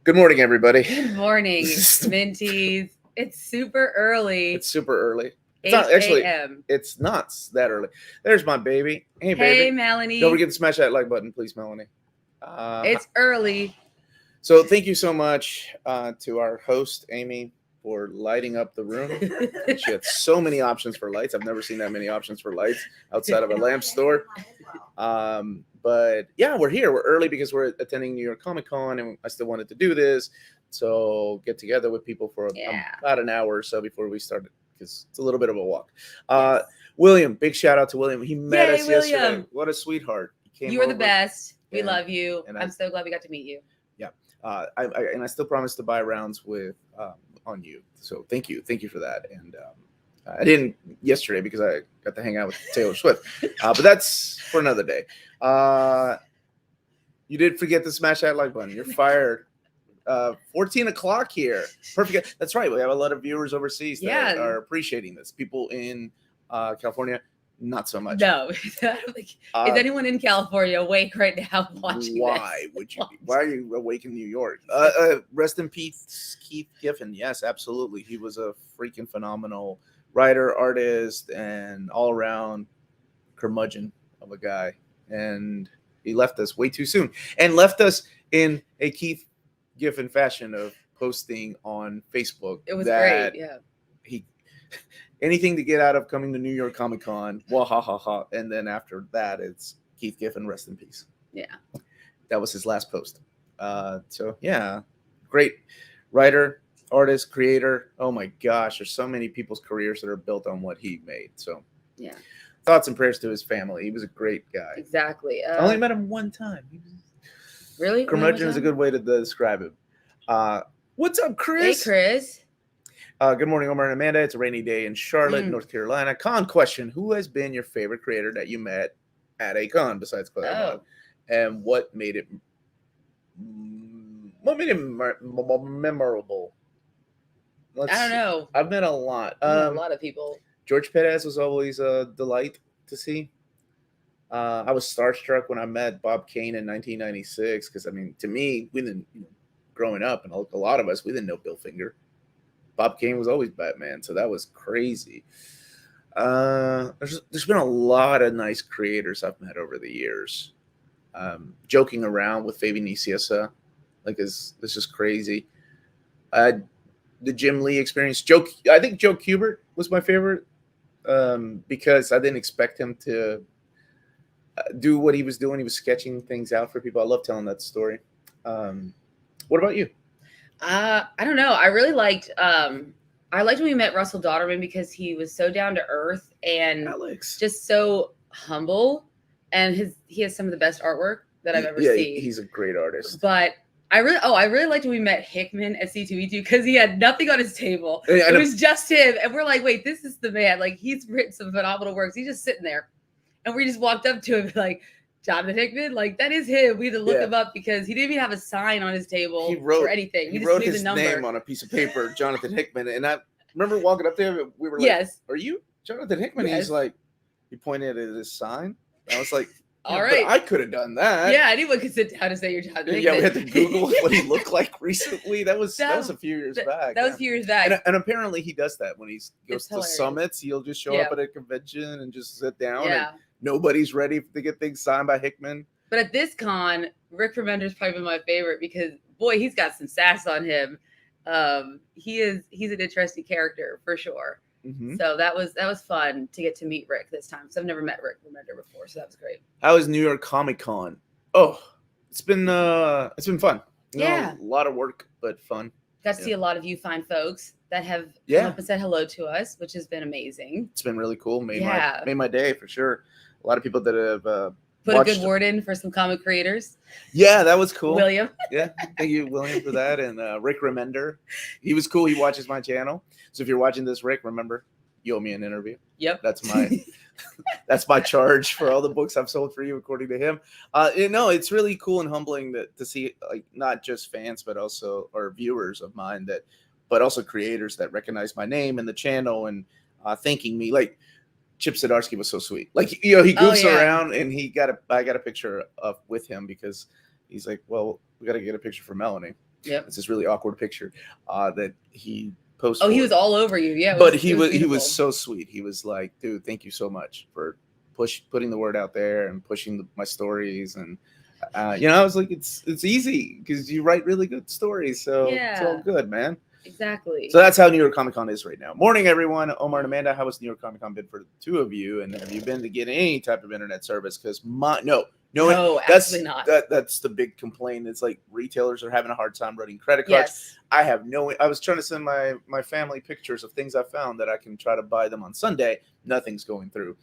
Good morning, everybody. Good morning, Minties. It's super early. It's super early. It's 8 not actually. a.m. It's not that early. There's my baby. Hey, baby. Melanie. Don't forget to smash that like button, please, Melanie. It's early. So thank you so much to our host, Amy, for lighting up the room. She had so many options for lights. I've never seen that many options for lights outside of a lamp store. But yeah, we're here. We're early because we're attending New York Comic Con, and I still wanted to do this. So get together with people for about an hour or so before we started, because it's a little bit of a walk. Yes. William, big shout out to William. He met us yesterday. William. What a sweetheart. He came You are the over, best. We and- love you. and I'm so glad we got to meet you. Yeah. I still promise to buy rounds with on you. So thank you for that. And I didn't yesterday because I got to hang out with Taylor Swift. But that's for another day. You did forget to smash that like button. You're fired. 14 o'clock here. Perfect. That's right. We have a lot of viewers overseas that are appreciating this. People in California, not so much. No. Is anyone in California awake right now watching Why this? would you be? Why are you awake in New York? Rest in peace, Keith Giffen. Yes, absolutely. He was a freaking phenomenal writer, artist, and all-around curmudgeon of a guy. And he left us way too soon. And left us in a Keith Giffen fashion of posting on Facebook. It was great, yeah. Anything to get out of coming to New York Comic Con, wah ha ha ha, and then after that, it's Keith Giffen, rest in peace. Yeah, that was his last post. So yeah, great writer, artist, creator. Oh my gosh, there's so many people's careers that are built on what he made. So yeah, thoughts and prayers to his family. He was a great guy. Exactly. I only met him one time. Really? Curmudgeon is a good way to describe him. What's up, Chris? Hey, Chris. Good morning, Omar and Amanda. It's a rainy day in Charlotte, North Carolina. Con question: who has been your favorite creator that you met at a con besides Claremont? And what made it memorable? I don't know. I've met a lot. A lot of people. George Perez was always a delight to see. I was starstruck when I met Bob Kane in 1996 because, I mean, to me, we didn't, growing up, and a lot of us, we didn't know Bill Finger. Bob Kane was always Batman, so that was crazy. There's been a lot of nice creators I've met over the years. Joking around with Fabian Nicieza, this is crazy. The Jim Lee experience. I think Joe Kubert was my favorite because I didn't expect him to do what he was doing. He was sketching things out for people. I love telling that story. What about you? I don't know. I really liked when we met Russell Dauterman because he was so down to earth and just so humble, and he has some of the best artwork that I've ever seen. He's a great artist. But I really liked when we met Hickman at C2E2 because he had nothing on his table. It was just him, and we're like, wait, this is the man. Like, he's written some phenomenal works. He's just sitting there, and we just walked up to him like, Jonathan Hickman, like, that is him. We had to look him up because he didn't even have a sign on his table or anything. He wrote his name on a piece of paper, Jonathan Hickman. And I remember walking up to him, we were like, are you Jonathan Hickman? Yes. He's like, he pointed at his sign. I was like, all right. I could have done that. Yeah, anyone could sit down and say you're Jonathan Hickman. Yeah, we had to Google what he looked like recently. That was a few years back. That was a few years back. And apparently he does that when he goes to summits. He'll just show up at a convention and just sit down. Yeah. And nobody's ready to get things signed by Hickman. But at this con, Rick Remender's probably been my favorite because, boy, he's got some sass on him. He's an interesting character for sure. Mm-hmm. So that was fun to get to meet Rick this time. So I've never met Rick Remender before, so that was great. How was New York Comic Con? Oh, it's been fun. A lot of work, but fun. Got to see a lot of you fine folks that have come up and said hello to us, which has been amazing. It's been really cool. Made my day for sure. A lot of people that have put a good word in for some comic creators. Yeah, that was cool. William. Yeah, thank you, William, for that. And Rick Remender. He was cool. He watches my channel. So if you're watching this, Rick, remember, you owe me an interview. Yep. That's my charge for all the books I've sold for you, according to him. It's really cool and humbling to see, like, not just fans, but also or viewers of mine but also creators that recognize my name and the channel and thanking me. Like, Chip Zdarsky was so sweet. Like, he goofs around, and I got a picture with him because he's like, well, we got to get a picture for Melanie. Yep. It's this really awkward picture that he posted. Oh, he was all over you. Yeah. But he was so sweet. He was like, dude, thank you so much for putting the word out there and pushing my stories. And I was like, it's easy because you write really good stories, so it's all good, man. Exactly. So that's how New York Comic Con is right now. Morning, everyone. Omar and Amanda, how has New York Comic Con been for the two of you? And have you been to get any type of internet service? Because no, absolutely not. That's the big complaint. It's like retailers are having a hard time running credit cards. Yes. I was trying to send my family pictures of things I found that I can try to buy them on Sunday. Nothing's going through.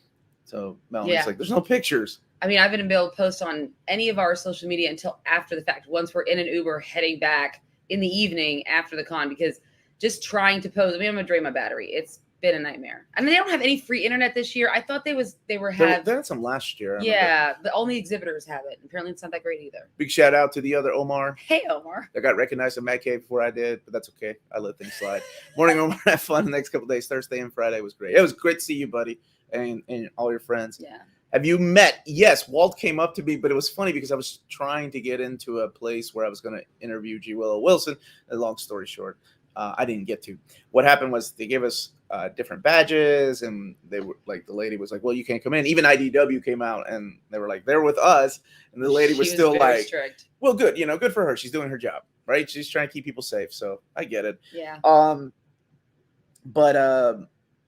So Melanie's like, there's no pictures. I mean, I haven't been able to post on any of our social media until after the fact. Once we're in an Uber heading back in the evening after the con, because just trying to post, I'm gonna drain my battery. It's been a nightmare. I mean, they don't have any free internet this year. I thought they had some last year. Yeah, the only exhibitors have it. Apparently, it's not that great either. Big shout out to the other Omar. Hey, Omar. I got recognized in Mad Cave before I did, but that's okay. I let things slide. Morning, Omar. Have fun the next couple of days. Thursday and Friday was great. It was great to see you, buddy, and all your friends. Yeah. Have you met? Yes, Walt came up to me, but it was funny because I was trying to get into a place where I was going to interview G. Willow Wilson. A long story short, I didn't get to. What happened was they gave us different badges, and they were like, the lady was like, well, you can't come in. Even IDW came out, and they were like, they're with us. And the lady was still like, strict. Well, good, good for her. She's doing her job, right? She's trying to keep people safe. So I get it. Yeah.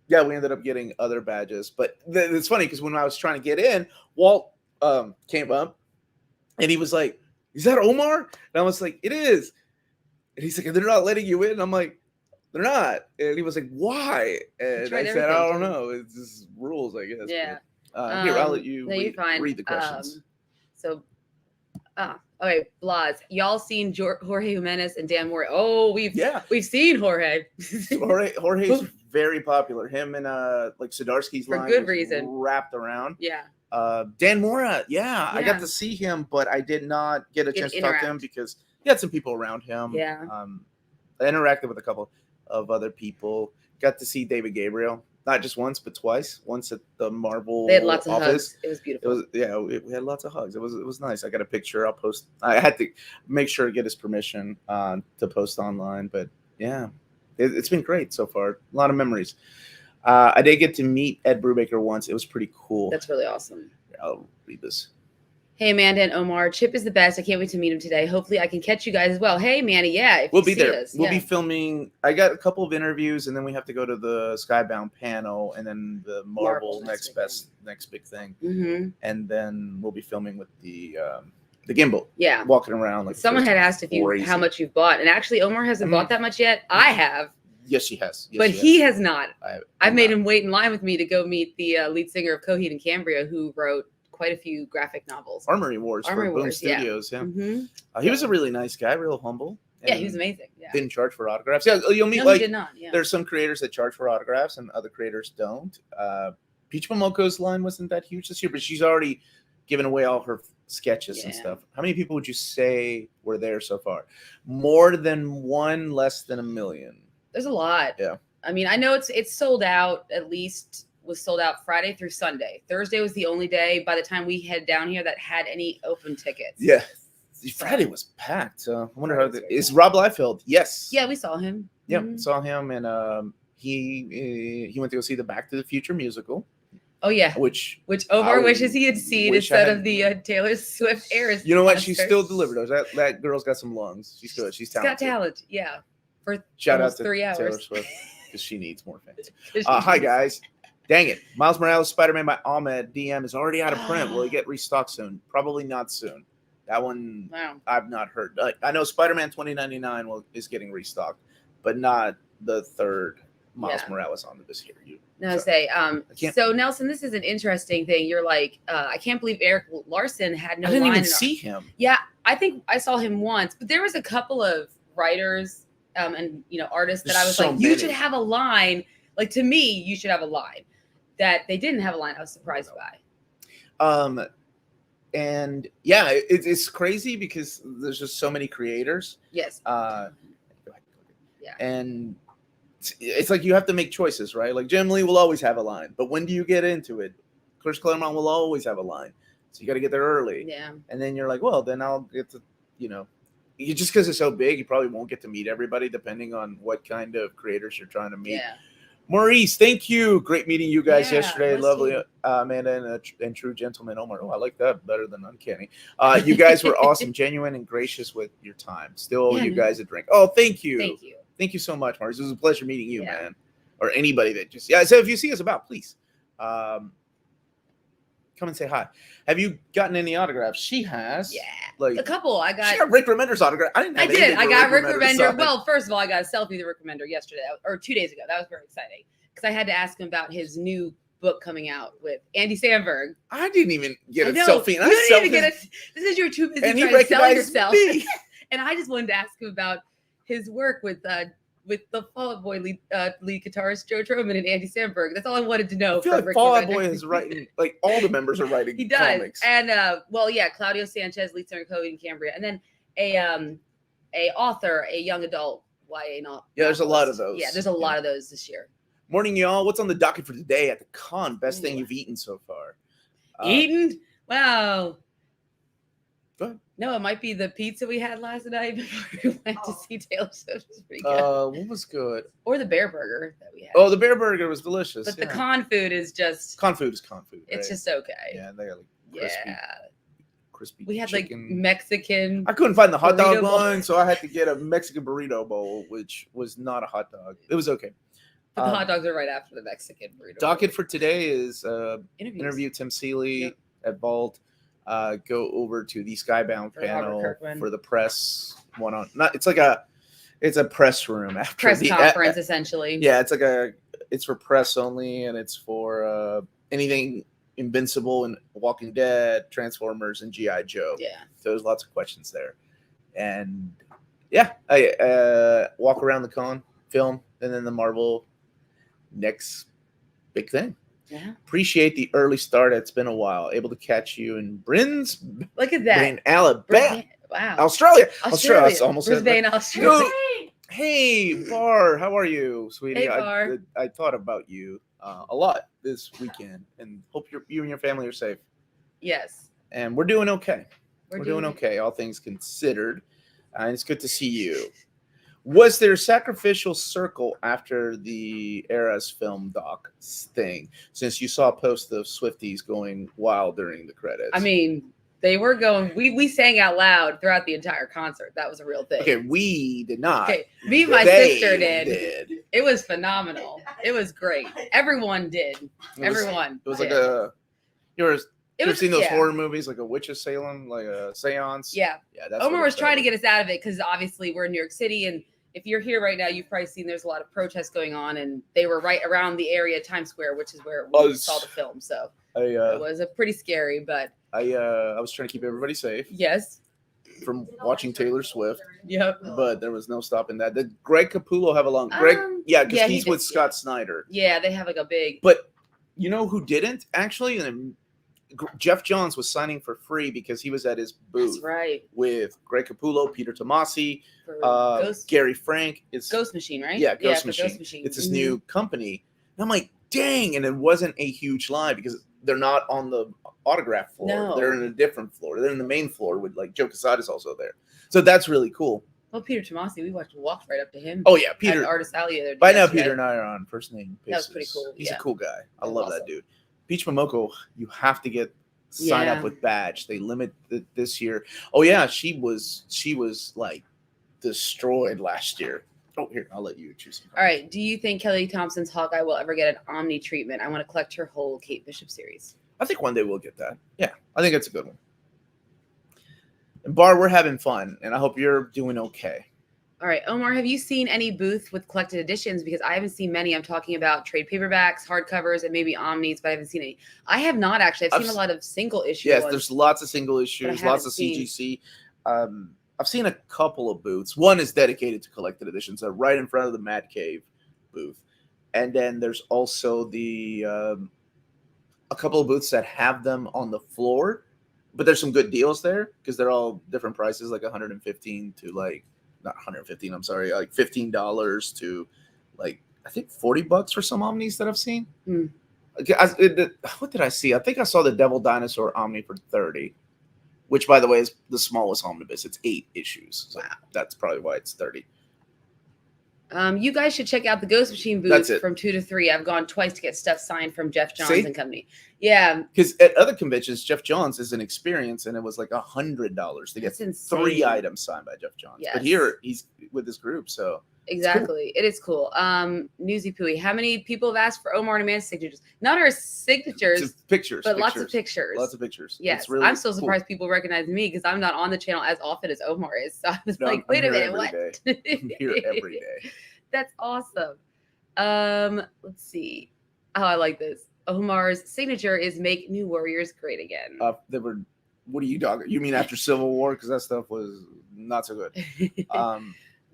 Yeah, we ended up getting other badges. But it's funny because when I was trying to get in, Walt came up and he was like, is that Omar? And I was like, it is. And he's like, they're not letting you in. I'm like, they're not. And he was like, why? And I said, I don't know. It's just rules, I guess. Yeah. But, here, I'll let you read the questions. Okay, Blas. Y'all seen Jorge Jimenez and Dan Mori? Oh, we've seen Jorge. Jorge's very popular. Him and like Zdarsky's for line good reason wrapped around. Yeah. Dan Mora, I got to see him, but I did not get a chance to talk to him because he had some people around him. Yeah. I interacted with a couple of other people. Got to see David Gabriel. Not just once, but twice. Once at the Marvel They had lots of office. hugs. It was beautiful. We had lots of hugs. It was nice. I got a picture. I'll post. I had to make sure to get his permission to post online. But yeah, it's been great so far. A lot of memories. I did get to meet Ed Brubaker once. It was pretty cool. That's really awesome. I'll read this. Hey, Amanda and Omar. Chip is the best. I can't wait to meet him today. Hopefully, I can catch you guys as well. Hey, Manny. Yeah, we'll be there. We'll be filming. I got a couple of interviews, and then we have to go to the Skybound panel, and then the Marvel next big thing. Mm-hmm. And then we'll be filming with the gimbal. Yeah, walking around like. Someone had asked how much you've bought, and actually, Omar hasn't bought that much yet. I have. Yes, she has. But he has not. I've made him wait in line with me to go meet the lead singer of Coheed and Cambria, who wrote quite a few graphic novels. Armory Wars for Boom Studios. Yeah. Mm-hmm. He was a really nice guy, real humble. Yeah, he was amazing. Yeah. Didn't charge for autographs. Yeah, you'll meet he did not. Yeah. There's some creators that charge for autographs and other creators don't. Peach Momoko's line wasn't that huge this year, but she's already given away all her sketches and stuff. How many people would you say were there so far? More than one, less than 1 million. There's a lot. Yeah. I mean, I know it's sold out. At least was sold out Friday through Sunday. Thursday was the only day by the time we head down here that had any open tickets. Yeah. Friday was packed. I wonder how is Rob Liefeld? Yes. Yeah, we saw him. Yeah, saw him, and he went to go see the Back to the Future musical. Oh yeah, which Omar wishes he had seen instead of the Taylor Swift Eras. You know what? She still delivered. That girl's got some lungs. She's good. She's talented. She's got talent. Yeah. For shout out to 3 hours. Taylor Swift because she needs more fans. Hi guys. Dang it. Miles Morales Spider-Man by Ahmed DM is already out of print. Will it get restocked soon? Probably not soon. That one I've not heard. I know Spider-Man 2099 is getting restocked, but not the third Miles Morales Omnibus here. So Nelson, this is an interesting thing. You're like, I can't believe Eric Larson had no line. I didn't even see him. Yeah, I think I saw him once, but there was a couple of writers and artists that I was like, you should have a line. Like, to me, you should have a line. That they didn't have a line. I was surprised by. And yeah, it's crazy because there's just so many creators. Yes. And it's like you have to make choices, right? Like Jim Lee will always have a line, but when do you get into it? Chris Claremont will always have a line, so you got to get there early. Yeah. And then you're like, well, then I'll get to, just because it's so big, you probably won't get to meet everybody depending on what kind of creators you're trying to meet. Yeah. Maurice, thank you. Great meeting you guys Yeah, yesterday. us Lovely, too. Amanda and true gentleman Omar. Oh, I like that better than Uncanny. You guys were awesome, genuine, and gracious with your time. Still owe Yeah, you man. guys a drink. Oh, thank you. Thank you. Thank you so much, Maurice. It was a pleasure meeting you, Yeah. man. Or anybody that just So if you see us about, please come and say hi. Have you gotten any autographs? She has. Yeah. Like A couple. I she got got Rick Remender's autograph. I didn't. Have I did. anything I for got Rick Remender's Remender. sign. Well, first of all, I got a selfie with Rick Remender yesterday or 2 days ago. That was very exciting because I had to ask him about his new book coming out with Andy Samberg. I didn't even get a I know. selfie. And You I didn't even selfied- get a. This is you're too busy and he trying to sell recognized yourself. me. And I just wanted to ask him about his work with the Fall Out Boy lead guitarist Joe Troman and Andy Samberg. That's all I wanted to know. I feel from like Rick Fall Out Remender. Boy is writing, like all the members are writing He does. comics. And Claudio Sanchez, lead singer Cody and Cambria, and then a author, a young adult YA novel. Yeah, there's a lot of those. Yeah, there's a lot of those this year. Morning, y'all. What's on the docket for today at the con? Best thing Ooh. you've eaten so far? Eaten? Wow. Go ahead. No, it might be the pizza we had last night before we went to see Taylor Swift. It was pretty good. What was good? Or the bear burger that we had. Oh, the bear burger was delicious. But the con food is just con food is con food. it's right? just okay. Yeah, they got like crispy We had chicken. like Mexican. I couldn't find the hot dog burrito bowl. one, so I had to get a Mexican burrito bowl, which was not a hot dog. It was okay. But the hot dogs are right after the Mexican burrito. Docket for today is Interviews. interview Tim Seeley Yep. at Vault. Go over to the Skybound For Robert panel Kirkman. for the press one on. Not it's a press room after Press the conference, essentially. Yeah, it's for press only, and it's for anything Invincible and Walking Dead, Transformers, and GI Joe. Yeah. So there's lots of questions there, and yeah, I walk around the con, film, and then the Marvel next big thing. Yeah. Appreciate the early start. It's been a while. Able to catch you in Look at that. Brisbane, Alabama, Brisbane. Wow. Australia. I almost said Brisbane, that. Australia. Hey, Bar, how are you, sweetie? Hey, Bar. I thought about you a lot this weekend, and hope you and your family are safe. Yes. And we're doing okay. We're doing it. okay, all things considered. And it's good to see you. Was there sacrificial circle after the Eras film doc thing? Since you saw a post of Swifties going wild during the credits. I mean, they were going. We sang out loud throughout the entire concert. That was a real thing. Okay, we did not. Okay, me and my They sister did. It was phenomenal. It was great. Everyone did. Everyone. It was did. like you ever seen those yeah. horror movies like a Witch of Salem, like a seance? Yeah. Yeah, that's Omar what was it trying to felt get us out of it because obviously we're in New York City, and if you're here right now, you've probably seen there's a lot of protests going on, and they were right around the area of Times Square, which is where we saw the film. So like. it was a pretty scary, but I was trying to keep everybody safe yes. from watching Taylor Swift, Yep. but there was no stopping that. Did Greg Capullo have a long Greg? Yeah, because yeah, he he's did, with Scott yeah. Snyder. Yeah, they have like a big. But you know who didn't actually? And Jeff Johns was signing for free because he was at his booth That's right. with Greg Capullo, Peter Tomasi, For Gary Frank. It's Ghost Machine, right? Yeah, Ghost for Machine. Ghost Machine. It's his Mhm. new company. And I'm like, dang. And it wasn't a huge line because they're not on the autograph floor. No. They're in a different floor. They're in the main floor with like Joe Quesada's also there. So that's really cool. Well, Peter Tomasi, we walked right up to him. Oh, yeah. Peter. At Artist Alley. By now, Peter and I are on first name basis. That was pretty cool, He's yeah. a cool guy. I That was love awesome. that dude. Peach Momoko, you have to sign Yeah. up with badge. They limit this year. Oh yeah, she was like destroyed last year. Oh, here, I'll let you choose. All right. Do you think Kelly Thompson's Hawkeye will ever get an Omni treatment? I want to collect her whole Kate Bishop series. I think one day we'll get that. Yeah, I think it's a good one. And Bar, we're having fun, and I hope you're doing okay. All right, Omar, have you seen any booth with collected editions? Because I haven't seen many. I'm talking about trade paperbacks, hardcovers, and maybe omnis, but I haven't seen any. I have not actually. I've seen a lot of single issue Yes, ones. there's lots of single issues, lots of haven't CGC. I've seen a couple of booths. One is dedicated to collected editions. They're right in front of the Mad Cave booth. And then there's also a couple of booths that have them on the floor, but there's some good deals there because they're all different prices, like 115 to like not 115. I'm sorry, like $15 to like I think $40 for some omnis that I've seen. What did I see? I think I saw the Devil Dinosaur Omni for $30, which, by the way, is the smallest omnibus. It's 8 issues. So Wow. that's probably why it's 30. You guys should check out the Ghost Machine booth from 2 to 3. I've gone twice to get stuff signed from Geoff Johns and company. Yeah. Because at other conventions, Geoff Johns is an experience, and it was like $100 to get 3 items signed by Geoff Johns. Yes. But here, he's with this group, so... Exactly. It is cool. Newsy Pooey. How many people have asked for Omar and Amanda's signatures? Not our signatures. Just pictures. But lots of pictures. Lots of pictures. Yes. Really I'm still surprised people recognize me because I'm not on the channel as often as Omar is. So I was like, wait a minute, what? I'm here every day. That's awesome. Let's see. Oh, I like this. Omar's signature is make New Warriors great again. What are you talking? You mean after Civil War? Because that stuff was not so good.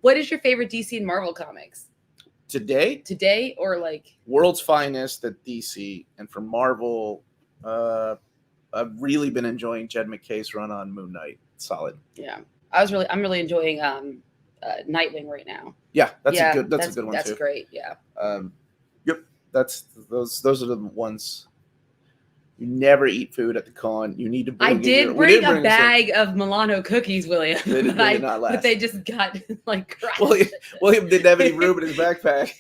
What is your favorite DC and Marvel comics? Today or like World's Finest at DC, and for Marvel, I've really been enjoying Jed McKay's run on Moon Knight. Solid. Yeah, I'm really enjoying Nightwing right now. Yeah, that's a good one too. That's great. Yeah. Yep. Those are the ones. You never eat food at the con. You need to bring I did bring a bag of Milano cookies, William. They did not last. But they just got like crushed. William didn't have any room in his backpack.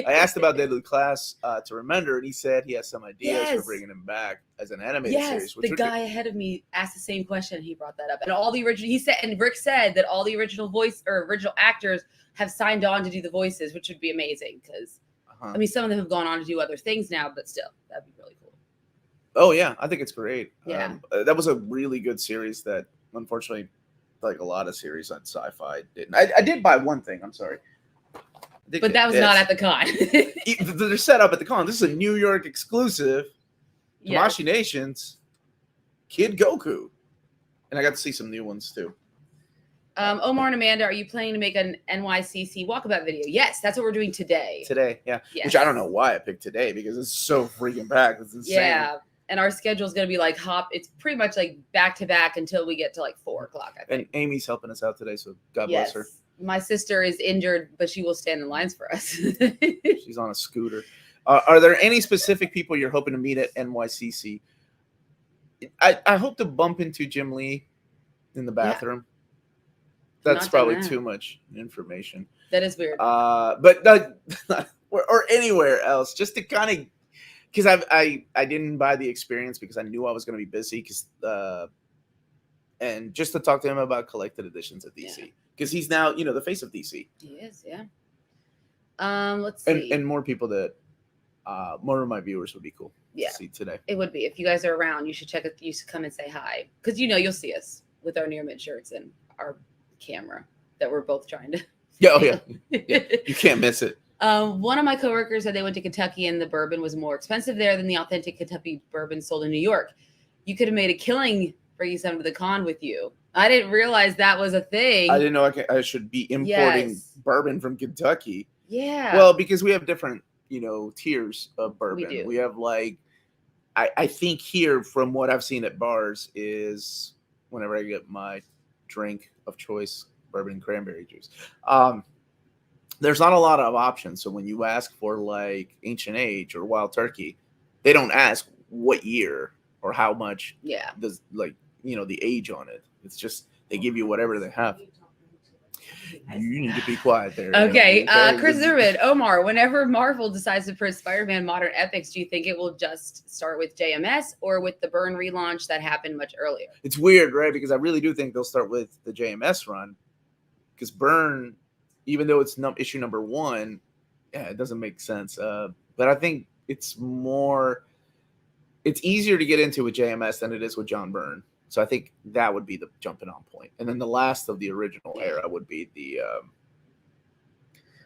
I asked about that in the class to remember, and he said he has some ideas for bringing him back as an animated series. The guy ahead of me asked the same question. He brought that up. And all the original, Rick said that all the original original actors have signed on to do the voices, which would be amazing because, I mean, some of them have gone on to do other things now, but still, that'd be really cool. Oh yeah, I think it's great. Yeah, that was a really good series that unfortunately, like a lot of series on Sci-Fi didn't. I did buy one thing. I'm sorry, but that was not at the con. They're set up at the con. This is a New York exclusive. Tamashii Nations, Kid Goku, and I got to see some new ones too. Omar and Amanda, are you planning to make an NYCC walkabout video? Yes, that's what we're doing today. Yeah. Yes. Which I don't know why I picked today because it's so freaking packed. It's insane. Yeah. And our schedule is going to be like it's pretty much like back to back until we get to like 4 o'clock. I think. And Amy's helping us out today, so God bless her. My sister is injured, but she will stand in lines for us. She's on a scooter. Are there any specific people you're hoping to meet at NYCC? I hope to bump into Jim Lee in the bathroom. Yeah. That's probably too much information. That is weird. But or anywhere else, just to kind of. Because I didn't buy the experience because I knew I was going to be busy. And just to talk to him about collected editions at DC because he's now the face of DC. He is, yeah. Let's see. And more people that more of my viewers would be cool. Yeah, to see today. It would be if you guys are around. You should check it. You should come and say hi because you'll see us with our near mid shirts and our camera that we're both trying to. Yeah, you can't miss it. One of my coworkers said they went to Kentucky and the bourbon was more expensive there than the authentic Kentucky bourbon sold in New York. You could have made a killing bringing some to the con with you. I didn't realize that was a thing. I didn't know I should be importing bourbon from Kentucky. Yeah. Well, because we have different, tiers of bourbon. We do. We have I think here from what I've seen at bars is whenever I get my drink of choice, bourbon cranberry juice. There's not a lot of options. So when you ask for like Ancient Age or Wild Turkey, they don't ask what year or how much does the age on it. It's just they give you whatever they have. You need to be quiet there. Okay. Chris Zimmerman, Omar, whenever Marvel decides to print Spider-Man Modern Epics, do you think it will just start with JMS or with the Byrne relaunch that happened much earlier? It's weird, right? Because I really do think they'll start with the JMS run because Byrne, even though it's issue number 1, it doesn't make sense. But I think it's easier to get into with JMS than it is with John Byrne. So I think that would be the jumping on point. And then the last of the original era would be the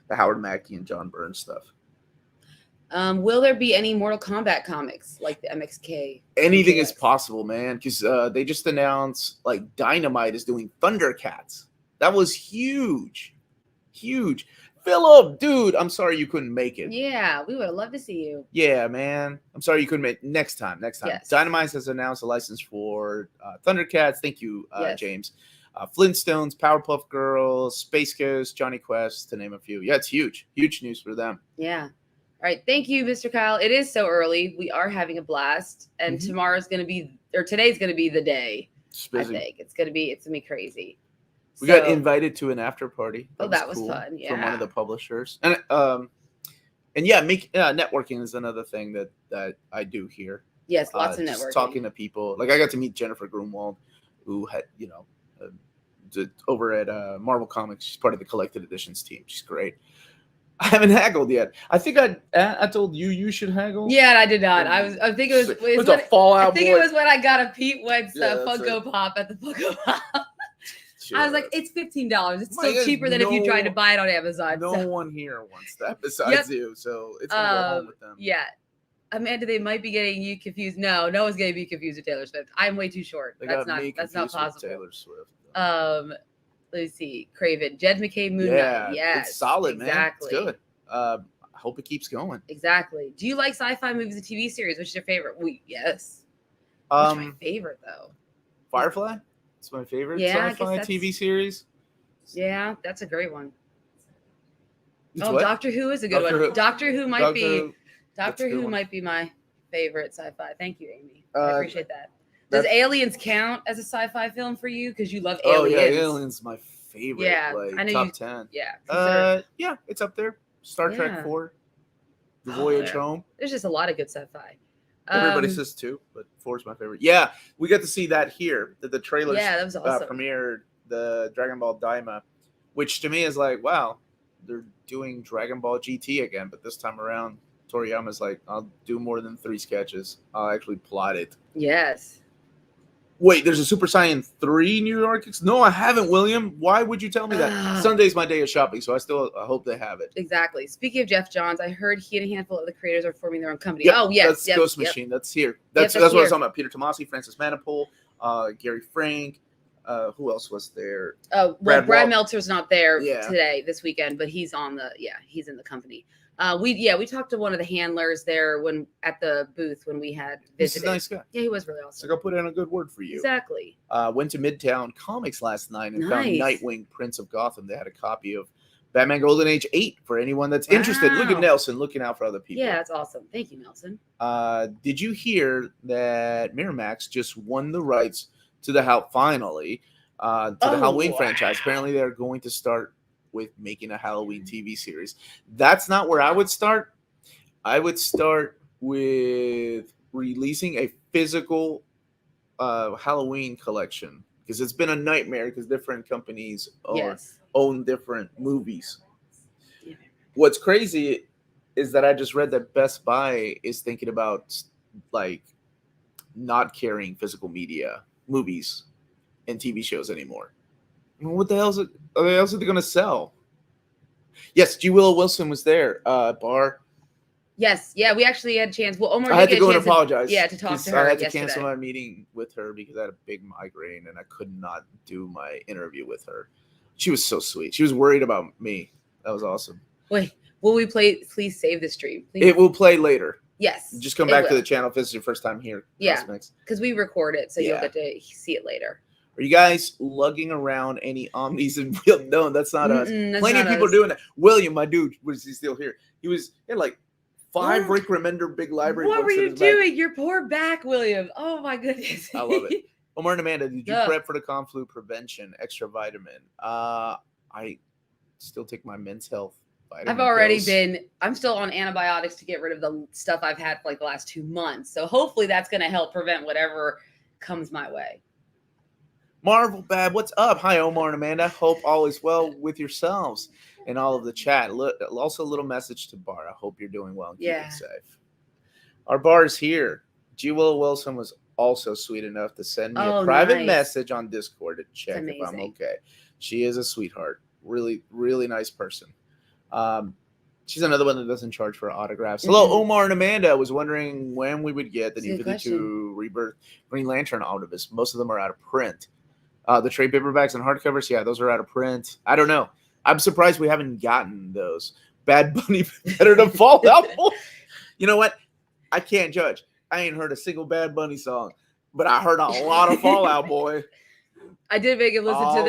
Howard Mackie and John Byrne stuff. Will there be any Mortal Kombat comics like the MXK? Anything is possible, man. Because they just announced like Dynamite is doing Thundercats. That was huge. Huge. Philip, dude, I'm sorry you couldn't make it. Yeah, we would have loved to see you. Yeah, man. I'm sorry you couldn't make it. Next time. Yes. Dynamite has announced a license for Thundercats. Thank you, James. Flintstones, Powerpuff Girls, Space Ghost, Johnny Quest, to name a few. Yeah, it's huge. Huge news for them. Yeah. All right. Thank you, Mr. Kyle. It is so early. We are having a blast. And today's going to be the day. I think it's gonna be crazy. We got invited to an after party. That was cool, fun. Yeah, from one of the publishers, and yeah, networking is another thing that I do here. Yes, lots of networking. Talking to people. Like I got to meet Jennifer Grunwald, who had over at Marvel Comics. She's part of the collected editions team. She's great. I haven't haggled yet. I think I told you should haggle. Yeah, I did not. I think it was a Fallout. I think it was when I got a Pete Wentz Funko Pop at the Funko Pop. Sure. I was like, it's $15. It's still cheaper than if you tried to buy it on Amazon. No one here wants that besides you, so it's gonna go home with them. Yeah. Amanda, they might be getting you confused. No one's getting me confused with Taylor Swift. I'm way too short. That's not possible. Taylor Swift. Let's see. Craven. Jed McKay Moon Knight. Yes. It's solid, man. Exactly. It's good. I hope it keeps going. Exactly. Do you like sci-fi movies and TV series? Which is your favorite? Yes. What's my favorite though? Firefly. It's my favorite sci-fi TV series. Yeah, that's a great one. Doctor Who is a good one. Doctor Who might be my favorite sci-fi. Thank you, Amy. I appreciate that. Does Aliens count as a sci-fi film for you? Because you love Aliens. Oh, yeah, Aliens my favorite. Yeah, I know top 10. Yeah. Yeah, it's up there. Star Trek 4. The Voyage Home. There's just a lot of good sci-fi. Everybody says 2, but 4 is my favorite. Yeah, we got to see that here. The trailers that was awesome. Premiered the Dragon Ball Daima, which to me is like, wow, they're doing Dragon Ball GT again, but this time around, Toriyama's like, I'll do more than 3 sketches. I'll actually plot it. Yes. Wait, there's a Super Saiyan 3 New York? No, I haven't, William. Why would you tell me that? Sunday's my day of shopping, so I hope they have it. Exactly. Speaking of Geoff Johns, I heard he and a handful of the creators are forming their own company. Yep, that's Ghost Machine. That's here. That's what I was talking about. Peter Tomasi, Francis Manapul, Gary Frank. Who else was there? Brad Meltzer's not there this weekend, but he's he's in the company. We talked to one of the handlers there at the booth when we had visited. He's a nice guy. Yeah, he was really awesome. So go put in a good word for you. Exactly. Went to Midtown Comics last night and found Nightwing, Prince of Gotham. They had a copy of Batman Golden Age 8 for anyone that's interested. Look at Nelson looking out for other people. Yeah, that's awesome. Thank you, Nelson. Did you hear that Miramax just won the rights to the Halloween franchise? Apparently, they're going to start with making a Halloween TV series. That's not where I would start. I would start with releasing a physical Halloween collection, because it's been a nightmare because different companies own different movies. Yeah. What's crazy is that I just read that Best Buy is thinking about like not carrying physical media, movies and TV shows anymore. What the hell is it? What else are they going to sell? Yes, G. Willow Wilson was there. Bar. Yes, yeah, we actually had a chance. Well, Omar, I had to go and apologize. To talk to her. I had to cancel my meeting with her because I had a big migraine and I could not do my interview with her. She was so sweet. She was worried about me. That was awesome. Wait, will we please save the stream? Please? It will play later. Yes. Just come back to the channel if this is your first time here. Yeah, because we record it, so you'll get to see it later. Are you guys lugging around any Omnis and William? No, that's not us. Plenty of people doing that. William, my dude, was he still here? He had like 5 Rick Remender big library books. What were you doing? Your poor back, William. Oh my goodness. I love it. Omar and Amanda, did you prep for the Conflu prevention extra vitamin? I still take my Men's Health vitamin. I'm still on antibiotics to get rid of the stuff I've had for like the last 2 months. So hopefully that's going to help prevent whatever comes my way. Marvel Bab, what's up? Hi, Omar and Amanda. Hope all is well with yourselves and all of the chat. Also, a little message to Bar. I hope you're doing well and keeping safe. Our Bar is here. G. Willow Wilson was also sweet enough to send me a private message on Discord to check if I'm okay. She is a sweetheart. Really, really nice person. She's another one that doesn't charge for autographs. Hello, Omar and Amanda. I was wondering when we would get the New 52 Rebirth Green Lantern Omnibus. Most of them are out of print. The trade paperbacks and hardcovers, those are out of print. I don't know. I'm surprised we haven't gotten those. Bad Bunny better than Fallout Boy. You know what? I can't judge. I ain't heard a single Bad Bunny song, but I heard a lot of Fallout Boy. I did make him listen to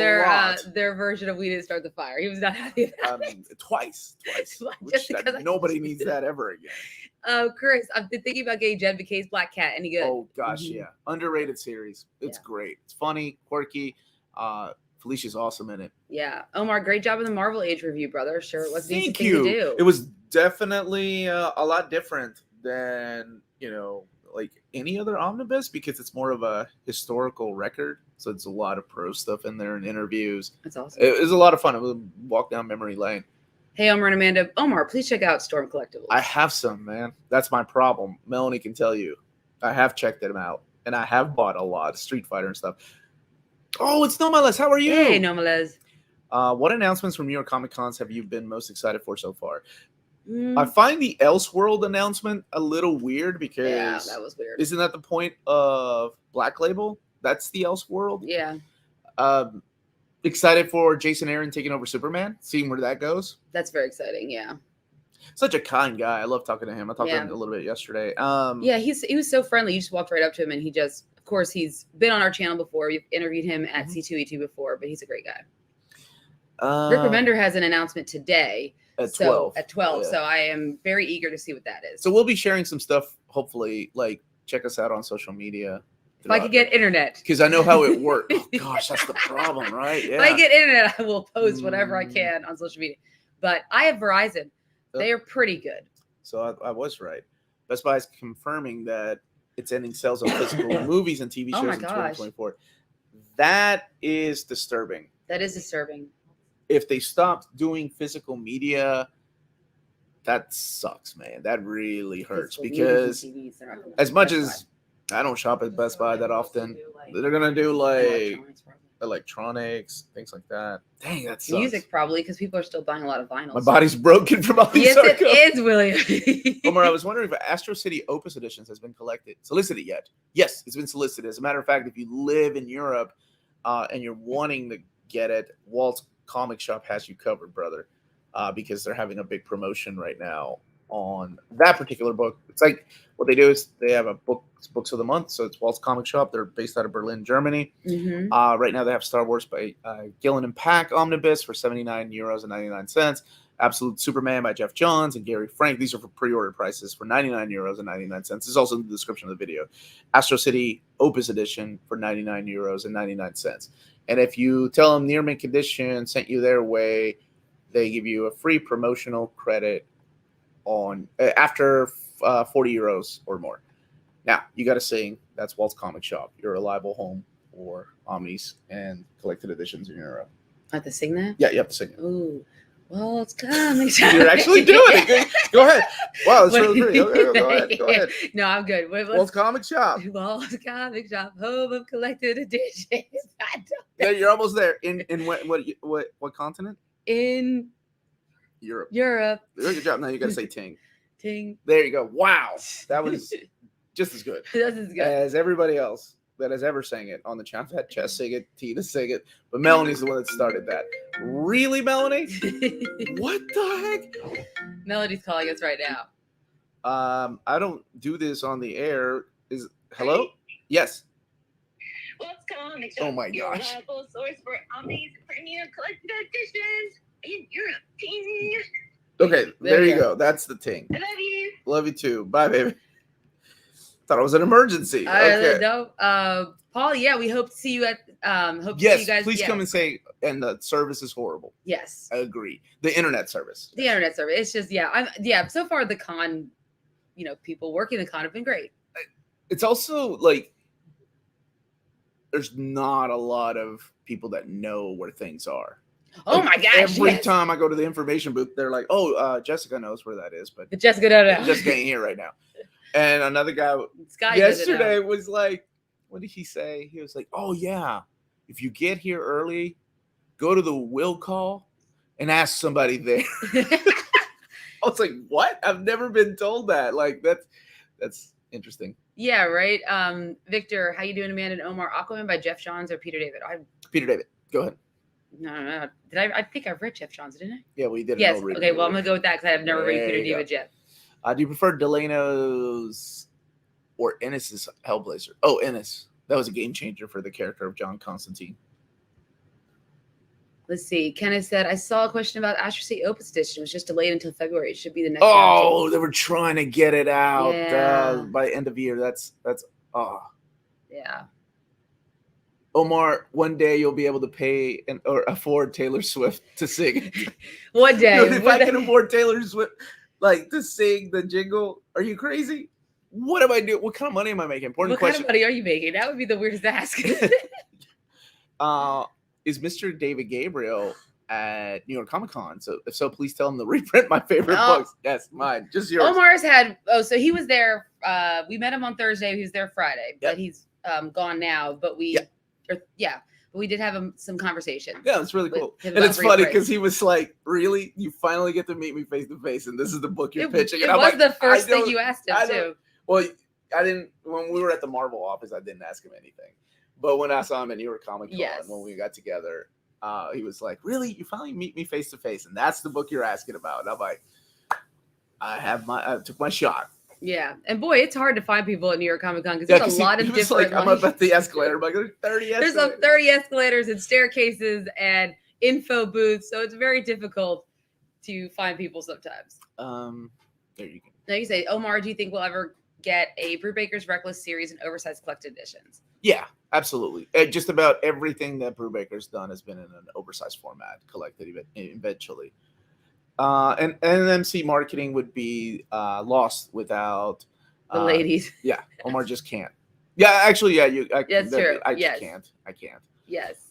their version of "We Didn't Start the Fire." He was not happy about it. Twice. Nobody needs that ever again. Chris, I've been thinking about getting Jen McKay's Black Cat. Any good? Oh gosh, yeah, underrated series. It's great. It's funny, quirky. Felicia's awesome in it. Yeah, Omar, great job in the Marvel Age review, brother. Sure, it wasn't easy Thank thing you. to do. It was definitely a lot different than like any other omnibus because it's more of a historical record. So it's a lot of pro stuff in there and interviews. That's awesome. It was a lot of fun. It was a walk down memory lane. Hey, Omar and Amanda. Omar, please check out Storm Collectibles. I have some, man. That's my problem. Melanie can tell you. I have checked them out, and I have bought a lot of Street Fighter and stuff. Oh, it's Nomales. How are you? Hey, Nomales. What announcements from New York Comic Cons have you been most excited for so far? I find the Elseworld announcement a little weird because that was weird. Isn't that the point of Black Label? That's the Elseworld. Yeah. Excited for Jason Aaron taking over Superman, seeing where that goes. That's very exciting. Yeah. Such a kind guy. I love talking to him. I talked to him a little bit yesterday. Yeah, he was so friendly. You just walked right up to him, and he just, of course, he's been on our channel before. We've interviewed him at C2E2 before, but he's a great guy. Rick Remender has an announcement today. At 12. At 12. Yeah. So I am very eager to see what that is. So we'll be sharing some stuff, hopefully, like check us out on social media. If I could get internet. Because I know how it works. Oh, gosh, that's the problem, right? Yeah. If I get internet, I will post whatever I can on social media. But I have Verizon. They are pretty good. So I was right. Best Buy is confirming that it's ending sales of physical movies and TV shows in 2024. That is disturbing. That is disturbing. If they stopped doing physical media, that sucks, man. That really hurts because as much as I don't shop at Best Buy that often, they're going to do like electronics, things like that. Dang, that sucks. Music probably because people are still buying a lot of vinyl. My body's broken from all these. Yes, it is, William. Omar, I was wondering if Astro City Opus Editions has been solicited yet. Yes, it's been solicited. As a matter of fact, if you live in Europe and you're wanting to get it, Walt's Comic Shop has you covered, brother, because they're having a big promotion right now on that particular book. It's like what they do is they have a books of the month. So it's Walt's Comic Shop. They're based out of Berlin, Germany. Right now they have Star Wars by Gillen and Pack Omnibus for €79.99. Absolute Superman by Geoff Johns and Gary Frank. These are for pre-order prices for €99.99. This is also in the description of the video. Astro City Opus Edition for €99.99. And if you tell them Near Mint Condition sent you their way, they give you a free promotional credit on after €40 or more. Now, you got to sing. That's Walt's Comic Shop, your reliable home for Omnis and collected editions in Europe. I have to sing that? Yeah, you have to sing it. Ooh. Walt's Comic Shop. You're actually doing it. Go ahead. Wow, that's really pretty. Okay, go ahead. No, I'm good. Walt's Comic Shop. Walt's Comic Shop, home of collected editions. Yeah, you're almost there. In what continent? In Europe. Good job. Now you got to say ting. Ting. There you go. Wow, that was just as good. That's as good as everybody else that has ever sang it on the channel. I've had Chess sing it, Tina sing it, but Melanie's the one that started that. Really, Melanie? What the heck? Melody's calling us right now. I don't do this on the air. Hello? Yes. What's Comic Shop? Oh my gosh. Reliable source for Omni's premium collected editions in Europe. Ting. Okay, there you go. That's the ting. I love you. Love you too. Bye, baby. Thought it was an emergency. Okay. No. Paul, yeah, we hope to see you at to see you guys. Please come and say, and the service is horrible. Yes. I agree. The internet service. It's just so far the con, people working the con have been great. It's also like there's not a lot of people that know where things are. Oh my gosh. Every time I go to the information booth, they're like, Jessica knows where that is, but Jessica don't know. Jessica ain't here right now. And another guy yesterday was like, what did he say? He was like, oh yeah, if you get here early, go to the will call and ask somebody there. I was like, what? I've never been told that. Like that's interesting. Yeah, right. Victor, how you doing, Amanda and Omar? Aquaman by Geoff Johns or Peter David? Peter David. Go ahead. No. Did I think I've read Geoff Johns, didn't I? Yeah, we did. Yes. Okay, well, I'm going to go with that because I have never read Peter David yet. Do you prefer Delano's or Ennis's Hellblazer? Oh, Ennis. That was a game changer for the character of John Constantine. Let's see. Kenneth said, I saw a question about Astro Opus Edition. It was just delayed until February. It should be the next Oh, they were trying to get it out Yeah. by end of year. That's Yeah. Omar, one day you'll be able to pay or afford Taylor Swift to sing. One day. Dude, if I can afford Taylor Swift like to sing the jingle, are you crazy? What am I doing? What kind of money am I making? Important question. What kind of money are you making? That would be the weirdest ask. Is Mr. David Gabriel at New York Comic Con? So if so, please tell him to reprint my favorite books. Yes, mine. Just yours. Omar's had so he was there. We met him on Thursday. He was there Friday, but he's gone now. But we we did have some conversations. Yeah, it's really cool. And it's funny because he was like, really? You finally get to meet me face to face, and this is the book you're pitching. And it was the first thing you asked him, too. Well, I didn't, when we were at the Marvel office, I didn't ask him anything. But when I saw him at New York Comic Con, when we got together, he was like, really? You finally meet me face to face, and that's the book you're asking about. And I'm like, I took my shot. Yeah, and boy, it's hard to find people at New York Comic Con because there's a lot of different. Like, I'm up at the escalator. I'm like, there's 30 escalators. There's 30 escalators and staircases and info booths, so it's very difficult to find people sometimes. There you go. Now you say, Omar, do you think we'll ever get a Brubaker's Reckless series and oversized collected editions? Yeah, absolutely. Just about everything that Brubaker's done has been in an oversized format, collected eventually. And NMC marketing would be lost without the ladies. Yeah, Omar just can't. Yeah, actually, yeah, that's true. I can't. Yes.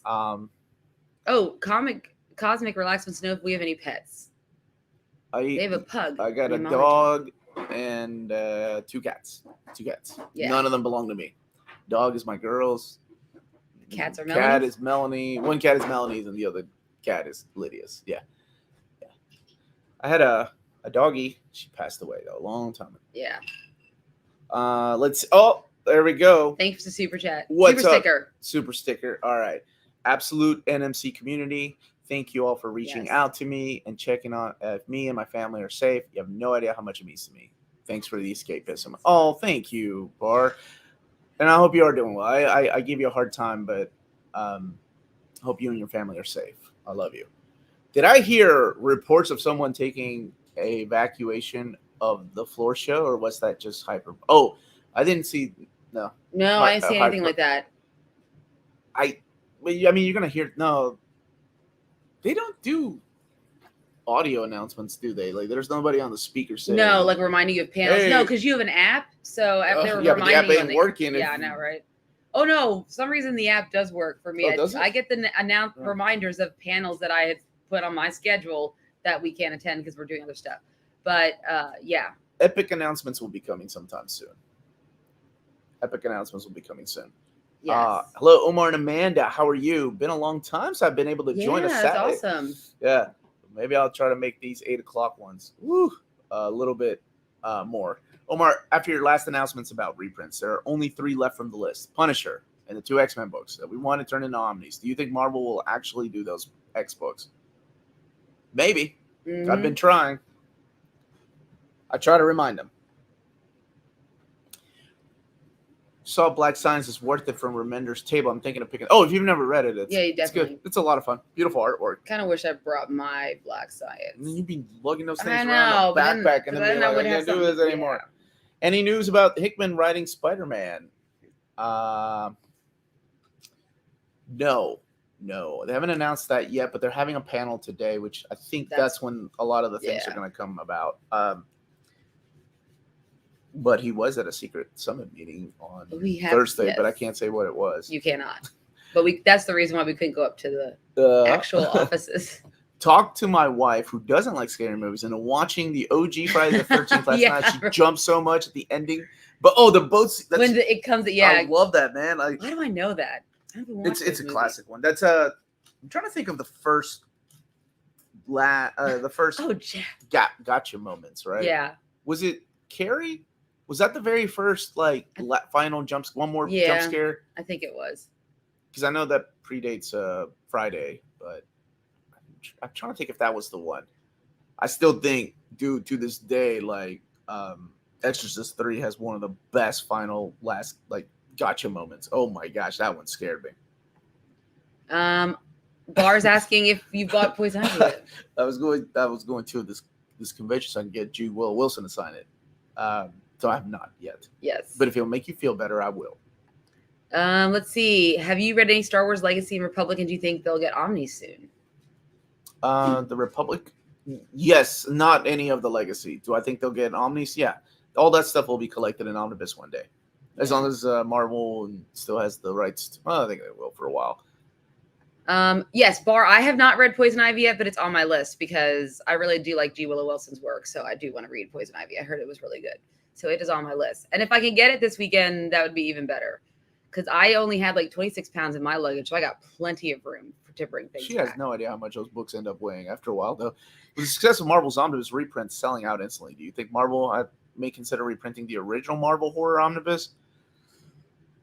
Cosmic Relax wants to know if we have any pets. They have a pug. I got a dog and 2 cats. 2 cats. Yeah. None of them belong to me. Dog is my girl's. Cats are Melanie's? Cat is Melanie. One cat is Melanie's and the other cat is Lydia's. Yeah. I had a doggy. She passed away though, a long time ago. Yeah. Let's. Oh, there we go. Thanks for the super chat. What's super up? Sticker. Super sticker. All right. Absolute NMC community. Thank you all for reaching out to me and checking on if me and my family are safe. You have no idea how much it means to me. Thanks for the escapism. Oh, thank you, Bar. And I hope you are doing well. I give you a hard time, but hope you and your family are safe. I love you. Did I hear reports of someone taking an evacuation of the floor show, or was that just hyper? Oh, I didn't see. No, I didn't see anything like that. I mean, you're gonna hear. No, they don't do audio announcements, do they? Like, there's nobody on the speaker saying. No, like reminding you of panels. Hey. No, because you have an app, so they were reminding but the app ain't working. Yeah, I know, right? Oh no, for some reason the app does work for me. I get the reminders of panels that I had put on my schedule that we can't attend because we're doing other stuff. But yeah. Epic announcements will be coming sometime soon. Yes. Hello, Omar and Amanda. How are you? Been a long time since I've been able to join us Saturday. That's awesome. Yeah. Maybe I'll try to make these 8 o'clock ones. Woo, a little bit more. Omar, after your last announcements about reprints, there are only 3 left from the list. Punisher and the 2 X-Men books that we want to turn into Omnis. Do you think Marvel will actually do those X books? Maybe. Mm-hmm. I've been trying. I try to remind them. Saw Black Science is worth it from Remender's Table. I'm thinking of picking. Oh, if you've never read it, definitely. It's good. It's a lot of fun. Beautiful artwork. Kind of wish I brought my Black Science. And then you'd be lugging those things around the backpack and then I can't do this anymore. Yeah. Any news about Hickman writing Spider-Man? No. They haven't announced that yet, but they're having a panel today, which I think that's when a lot of the things are going to come about. But he was at a secret summit meeting on Thursday, but I can't say what it was. You cannot. But that's the reason why we couldn't go up to the actual offices. Talk to my wife, who doesn't like scary movies, and watching the OG Friday the 13th last night. She jumped so much at the ending. But the boats. When it comes, I love that, man. Why do I know that? It's a classic one. That's I'm trying to think of the first gotcha moments, right? Yeah. Was it Carrie? Was that the very first final jump scare? I think it was. Because I know that predates Friday, but I'm trying to think if that was the one. I still think, dude, to this day, Exorcist 3 has one of the best gotcha moments. Oh my gosh, that one scared me. Bar's asking if you bought Poison Ivy yet. I was going to this convention so I can get G. Will Wilson to sign it. So I have not yet. Yes. But if it'll make you feel better, I will. Let's see. Have you read any Star Wars Legacy and Republic, and do you think they'll get Omnis soon? The Republic? Yes, not any of the Legacy. Do I think they'll get Omnis? Yeah. All that stuff will be collected in Omnibus one day. As long as Marvel still has the rights to, well, I think they will for a while. Yes, Bar, I have not read Poison Ivy yet, but it's on my list because I really do like G. Willow Wilson's work. So I do want to read Poison Ivy. I heard it was really good. So it is on my list. And if I can get it this weekend, that would be even better. Because I only had like 26 pounds in my luggage. So I got plenty of room to bring things She has back. no idea how much those books end up weighing after a while, though. With the success of Marvel's Omnibus reprints selling out instantly, do you think Marvel may consider reprinting the original Marvel Horror Omnibus?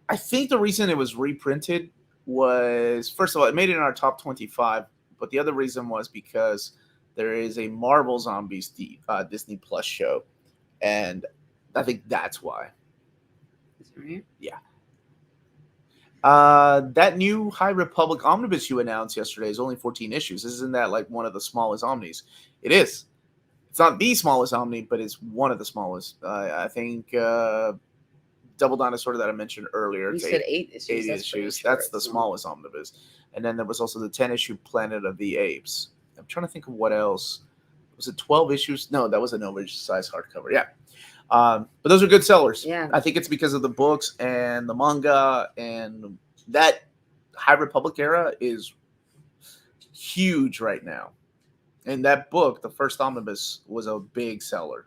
I think the reason it was reprinted was, first of all, it made it in our top 25, but the other reason was because there is a Marvel Zombies Disney Plus show, and I think that's why. Right? Yeah. That new High Republic Omnibus you announced yesterday is only 14 issues. Isn't that like one of the smallest Omnis? It is. It's not the smallest Omni, but it's one of the smallest. I think Double Dinosaur that I mentioned earlier. You said 8 issues. 8 That's issues. That's the smallest omnibus. And then there was also the 10-issue Planet of the Apes. I'm trying to think of what else. Was it 12 issues? No, that was an oversized hardcover. Yeah. But those are good sellers. Yeah. I think it's because of the books and the manga, and that High Republic era is huge right now. And that book, the first omnibus, was a big seller.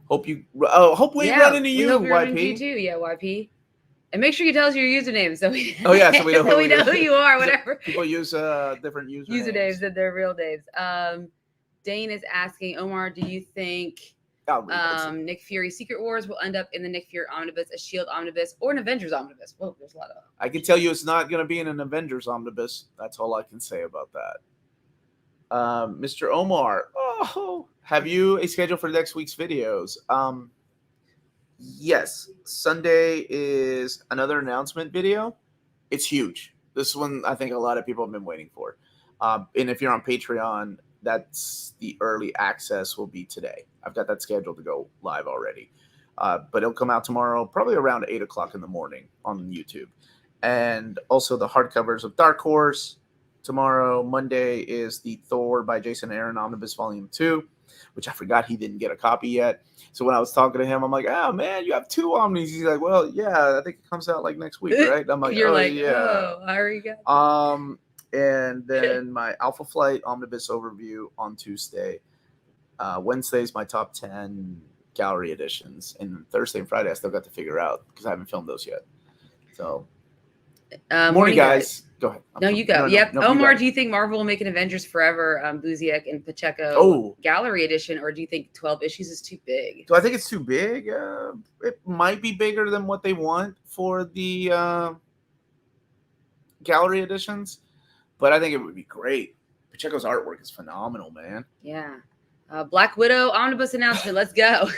Hope we run into you, YP. Too. Yeah, YP. And make sure you tell us your username so we so we know, who you are, whatever. People use different usernames than their real names. Dane is asking, Omar, do you think Nick Fury's Secret Wars will end up in the Nick Fury Omnibus, a Shield Omnibus, or an Avengers Omnibus? Well, there's a lot of them. I can tell you it's not going to be in an Avengers Omnibus. That's all I can say about that. Mr. Omar, have you a schedule for next week's videos? Yes, Sunday is another announcement video. It's huge. This one I think a lot of people have been waiting for. And if you're on Patreon, that's the early access will be today. I've got that scheduled to go live already. But it'll come out tomorrow, probably around 8 o'clock in the morning on YouTube. And also the hardcovers of Dark Horse. Tomorrow, Monday, is the Thor by Jason Aaron Omnibus Volume 2, which I forgot he didn't get a copy yet. So when I was talking to him, I'm like, oh, man, you have 2 Omnis. He's like, well, yeah, I think it comes out like next week, right? I'm like, You're like, yeah. Oh, I already got And then my Alpha Flight Omnibus overview on Tuesday. Wednesday's my top 10 gallery editions. And Thursday and Friday, I still got to figure out because I haven't filmed those yet. So, morning, guys. Go ahead. You go. Yep. Omar, do you think Marvel will make an Avengers Forever Buziek and Pacheco gallery edition, or do you think 12 issues is too big? Do I think it's too big? It might be bigger than what they want for the gallery editions, but I think it would be great. Pacheco's artwork is phenomenal, man. Yeah. Black Widow Omnibus announcement. Let's go.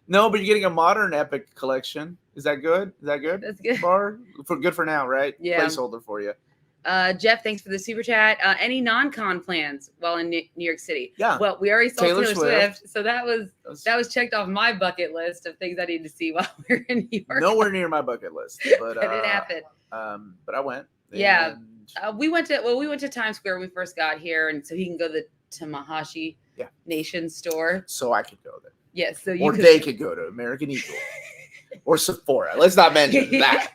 No, but you're getting a modern epic collection. Is that good? That's good. Good for now, right? Yeah. Placeholder for you. Jeff, thanks for the super chat. Any non-con plans while in New York City? Yeah. Well, we already saw Taylor Swift, so that was checked off my bucket list of things I need to see while we're in New York. Nowhere near my bucket list, but it happened. But I went. Yeah. We went to Times Square when we first got here, and so he can go to Tamahashi Nation store. So I could go there. Yes, they could go to American Eagle or Sephora. Let's not mention that.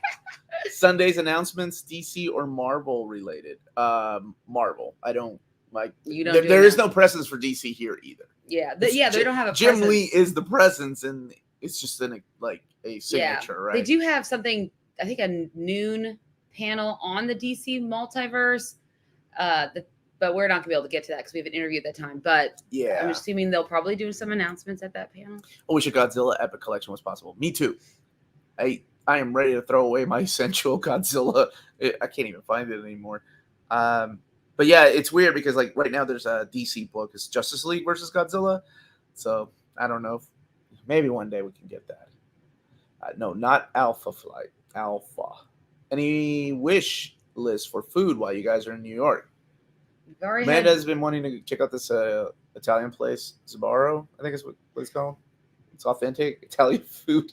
Sunday's announcements, DC or Marvel related. Marvel. I don't like. There is no presence for DC here either. Yeah, they don't have a. Jim Lee is the presence, and it's just a signature, right? They do have something. I think a noon panel on the DC multiverse. But we're not going to be able to get to that because we have an interview at that time. But yeah, I'm assuming they'll probably do some announcements at that panel. I wish a Godzilla Epic Collection was possible. Me too. I am ready to throw away my Essential Godzilla. I can't even find it anymore. But yeah, it's weird because like right now there's a DC book. It's Justice League versus Godzilla. So I don't know. Maybe one day we can get that. No, not Alpha Flight. Alpha. Any wish list for food while you guys are in New York. We've already Amanda had- has been wanting to check out this Italian place, Sbarro, I think is what it's called. It's authentic Italian food.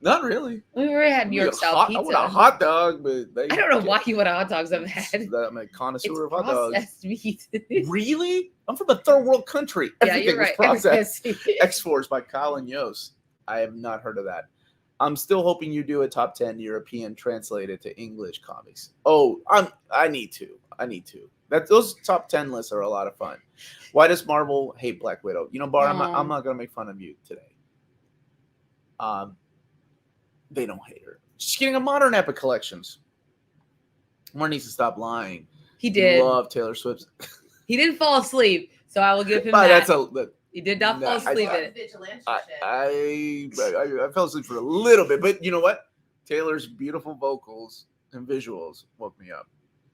Not really. We've already had New York style pizza. I want a hot dog, but I don't know why you want hot dogs I've had. I'm a connoisseur of It's hot dogs. processed meat. Really? I'm from a third world country. Yeah, Everything you're right. was processed. Everything. X-Force by Kyle and Yost. I have not heard of that. I'm still hoping you do a top 10 European translated to English comics. Oh, I need to. Those top 10 lists are a lot of fun. Why does Marvel hate Black Widow? You know, Bar, I'm not gonna make fun of you today. They don't hate her. She's getting a modern epic collections. Omar needs to stop lying. He did. Love Taylor Swift. He didn't fall asleep, so I will give him that. He did not fall asleep in it. I fell asleep for a little bit, but you know what? Taylor's beautiful vocals and visuals woke me up.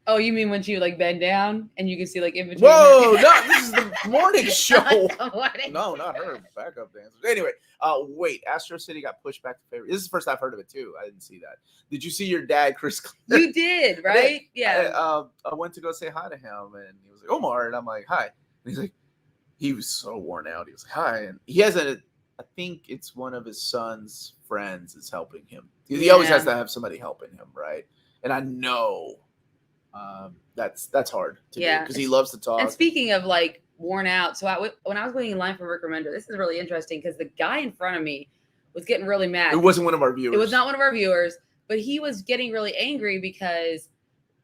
Oh, you mean when she would like bend down and you can see like in between? Whoa, no, this is the morning show. Morning No, not her. Backup dancers. Anyway, wait, Astro City got pushed back to favorite. This is the first I've heard of it too. I didn't see that. Did you see your dad, Chris? You did, right? Yeah. I went to go say hi to him, and he was like, Omar, and I'm like, hi. And he's like, he was so worn out. He was like, hi, and he has I think it's one of his son's friends is helping him. He always has to have somebody helping him, right? And I know. That's hard to do because he loves to talk. And speaking of like worn out, so when I was waiting in line for Rick Remender, this is really interesting because the guy in front of me was getting really mad. It wasn't one of our viewers. It was not one of our viewers, but he was getting really angry because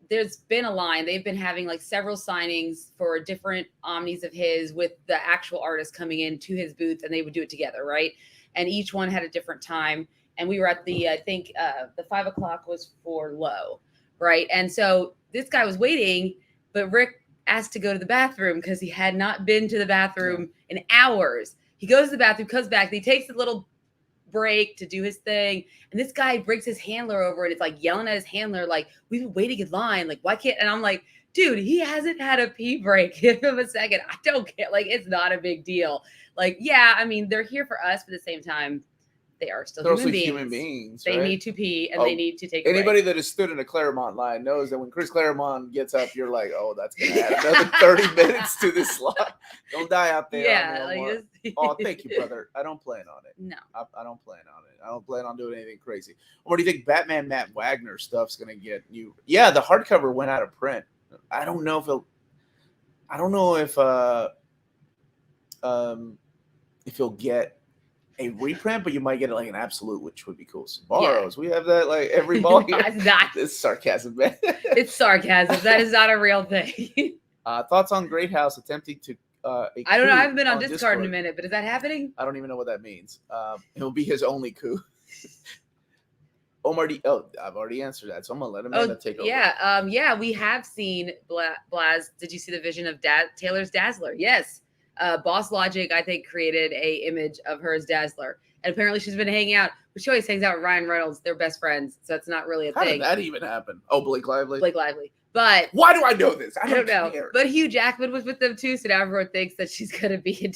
there's been a line. They've been having like several signings for different omnis of his with the actual artist coming in to his booth, and they would do it together, right? And each one had a different time. And we were at I think the 5 o'clock was for Low, right? And so this guy was waiting, but Rick asked to go to the bathroom because he had not been to the bathroom in hours. He goes to the bathroom, comes back, he takes a little break to do his thing, and this guy brings his handler over and it's like yelling at his handler, like, we've been waiting in line, like, why can't? And I'm like, dude, he hasn't had a pee break. Give him a second. I don't care. Like, it's not a big deal. Like, yeah, I mean, they're here for us, but at the same time, they are still human beings. They need to pee and they need to take a anybody break. that has stood in a Claremont line knows that when Chris Claremont gets up, you're like, oh, that's going to add another 30 minutes to this slot. Don't die out there. Yeah. Oh, thank you, brother. I don't plan on it. No. I don't plan on it. I don't plan on doing anything crazy. What do you think Batman Matt Wagner stuff's going to get new? Yeah, the hardcover went out of print. I don't know if he'll get a reprint, but you might get it like an absolute, which would be cool. Sbarros, we have that like every ball here. It's sarcasm, man. It's sarcasm. That is not a real thing. Thoughts on Great House attempting to I don't know. I haven't been on Discord in a minute, but is that happening? I don't even know what that means. It'll be his only coup. Omar, I've already answered that, so I'm gonna let him take over. Yeah, we have seen Blaz. Did you see the vision of Taylor's Dazzler? Yes. Boss Logic, I think, created a image of her as Dazzler. And apparently she's been hanging out, but she always hangs out with Ryan Reynolds. They're best friends. So it's not really a thing. How did that even happen? Oh, Blake Lively? But why do I know this? I don't know. Care. But Hugh Jackman was with them too. So now everyone thinks that she's going to be a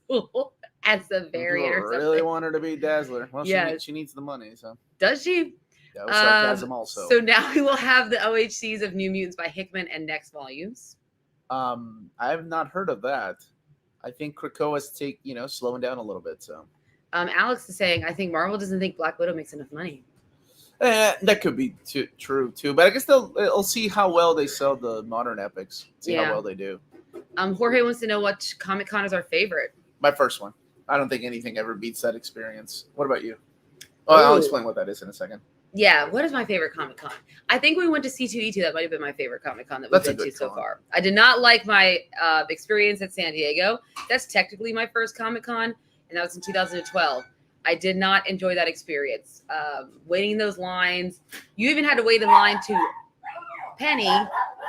Deadpool as a variant or something. Really want her to be Dazzler. Well, yeah. She needs the money. So does she? That was sarcasm also. So now we will have the OHCs of New Mutants by Hickman and next volumes. I have not heard of that. I think Krakoa's slowing down a little bit. So, Alex is saying, I think Marvel doesn't think Black Widow makes enough money. That could be true too, but I guess they'll see how well they sell the modern epics. See how well they do. Jorge wants to know what Comic-Con is our favorite. My first one. I don't think anything ever beats that experience. What about you? Oh, I'll explain what that is in a second. Yeah, what is my favorite Comic-Con? I think we went to C2E2. That might have been my favorite Comic-Con that we've been to so far. I did not like my experience at San Diego. That's technically my first Comic-Con, and that was in 2012. I did not enjoy that experience. Waiting in those lines. You even had to wait in line to Penny.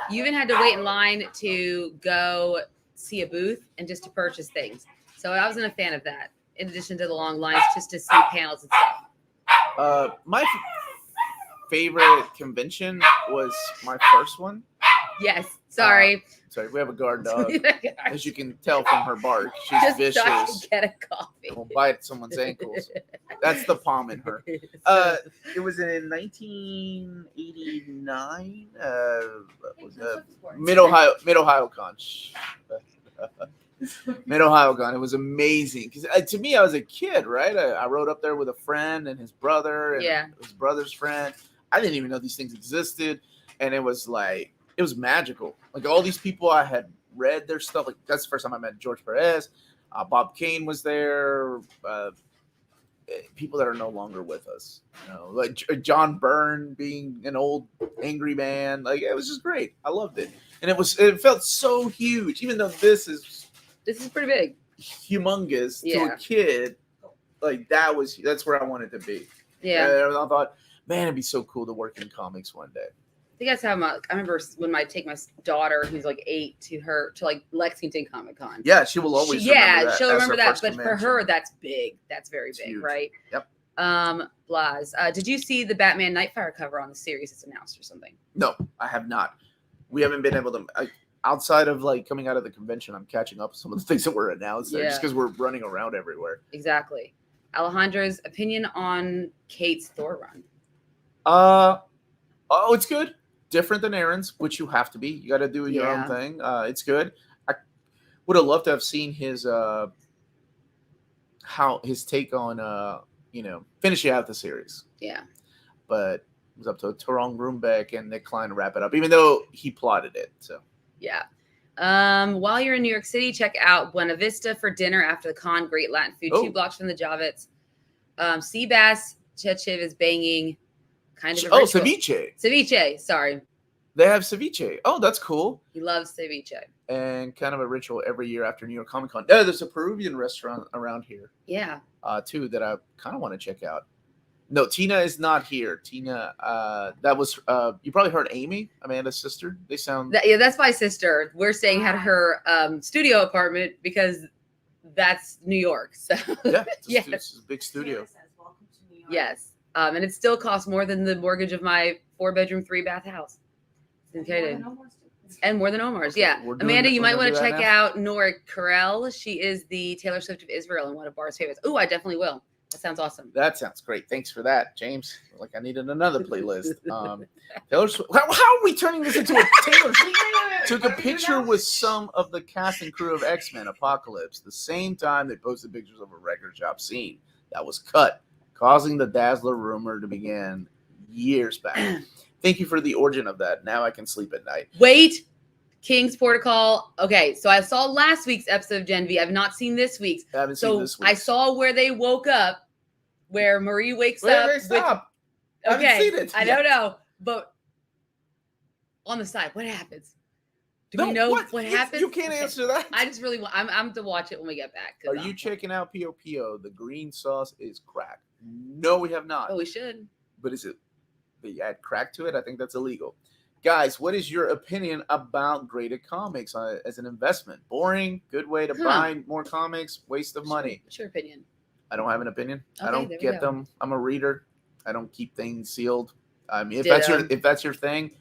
You even had to wait in line to go see a booth and just to purchase things. So I wasn't a fan of that, in addition to the long lines just to see panels and stuff. My favorite convention was my first one. Yes. Sorry. We have a guard dog. As you can tell from her bark, she's vicious. Just get a coffee. Will bite someone's ankles. That's the palm in her. It was in 1989. What was that? Mid Ohio Con. Mid Ohio Con. It was amazing because to me, I was a kid, right? I rode up there with a friend and his brother and his brother's friend. I didn't even know these things existed, and it was magical. Like all these people, I had read their stuff. Like that's the first time I met George Perez. Bob Kane was there. People that are no longer with us, like John Byrne being an old angry man. Like it was just great. I loved it, and it felt so huge. Even though this is pretty big, humongous to a kid. Like that's where I wanted to be. Yeah, I thought, man, it'd be so cool to work in comics one day. I think that's how I remember when I take my daughter, who's like 8, to like Lexington Comic Con. Yeah, she will always. She'll remember that. But for her, that's big. That's very It's big, huge. Right? Yep. Blas. Did you see the Batman Nightfire cover on the series that's announced or something? No, I have not. We haven't been able to. Outside of like coming out of the convention, I'm catching up with some of the things that were announced there, just because we're running around everywhere. Exactly. Alejandra's opinion on Kate's Thor run. It's good. Different than Aaron's, which you have to be. You got to do your own thing. It's good. I would have loved to have seen his take on finishing out the series. Yeah. But it was up to Tarong Roombeck and Nick Klein to wrap it up, even though he plotted it. So yeah. While you're in New York City, check out Buena Vista for dinner after the con. Great Latin food, 2 blocks from the Javits. Sea bass Chechiv is banging. Kind of ceviche. Ceviche, sorry. They have ceviche. Oh, that's cool. He loves ceviche. And kind of a ritual every year after New York Comic Con. There's a Peruvian restaurant around here. Yeah. Too, that I kind of want to check out. No, Tina is not here. Tina, that was, you probably heard Amy, Amanda's sister. They sound. That's my sister. We're staying at her studio apartment because that's New York. So yeah, it's a big studio. Yes. And it still costs more than the mortgage of my 4-bedroom, 3-bath house. And more than Omar's. Yeah. Amanda, you might want to check out Nora Carell. She is the Taylor Swift of Israel and one of Bar's favorites. Oh, I definitely will. That sounds awesome. That sounds great. Thanks for that, James. Like I needed another playlist. Taylor Swift. How are we turning this into a Taylor Swift? Took a picture with some of the cast and crew of X-Men Apocalypse the same time they posted pictures of a record shop scene that was cut, causing the Dazzler rumor to begin years back. Thank you for the origin of that. Now I can sleep at night. Wait, King's Protocol. Okay, so I saw last week's episode of Gen V. I've not seen this week's. I haven't seen this week's. I saw where they woke up, where Marie wakes up. Stop. Okay, I haven't seen it. I don't know, but on the side, what happens? Do we know what happens? You can't answer that. I just really want. I'm to watch it when we get back. Are you checking out P.O.P.O.? The green sauce is crack. No, we have not. Oh, we should. But is it? They add crack to it? I think that's illegal. Guys, what is your opinion about graded comics as an investment? Boring? Good way to buy more comics? Waste of money? What's your opinion? I don't have an opinion. Okay, I don't get them. I'm a reader. I don't keep things sealed. I mean, if that's your thing,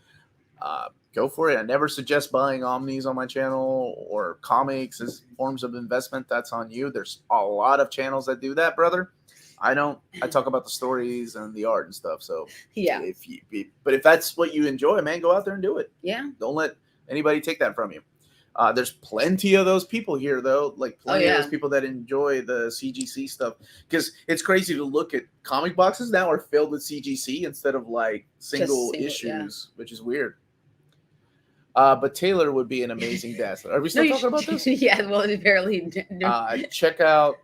go for it. I never suggest buying omnis on my channel or comics as forms of investment. That's on you. There's a lot of channels that do that, brother. I don't. I talk about the stories and the art and stuff. So yeah. If that's what you enjoy, man, go out there and do it. Yeah. Don't let anybody take that from you. There's plenty of those people here, though. Like plenty of those people that enjoy the CGC stuff. Because it's crazy to look at comic boxes now are filled with CGC instead of like single issues, which is weird. But Taylor would be an amazing Dazzler. Are we still talking about this? Yeah. Well, apparently. Check out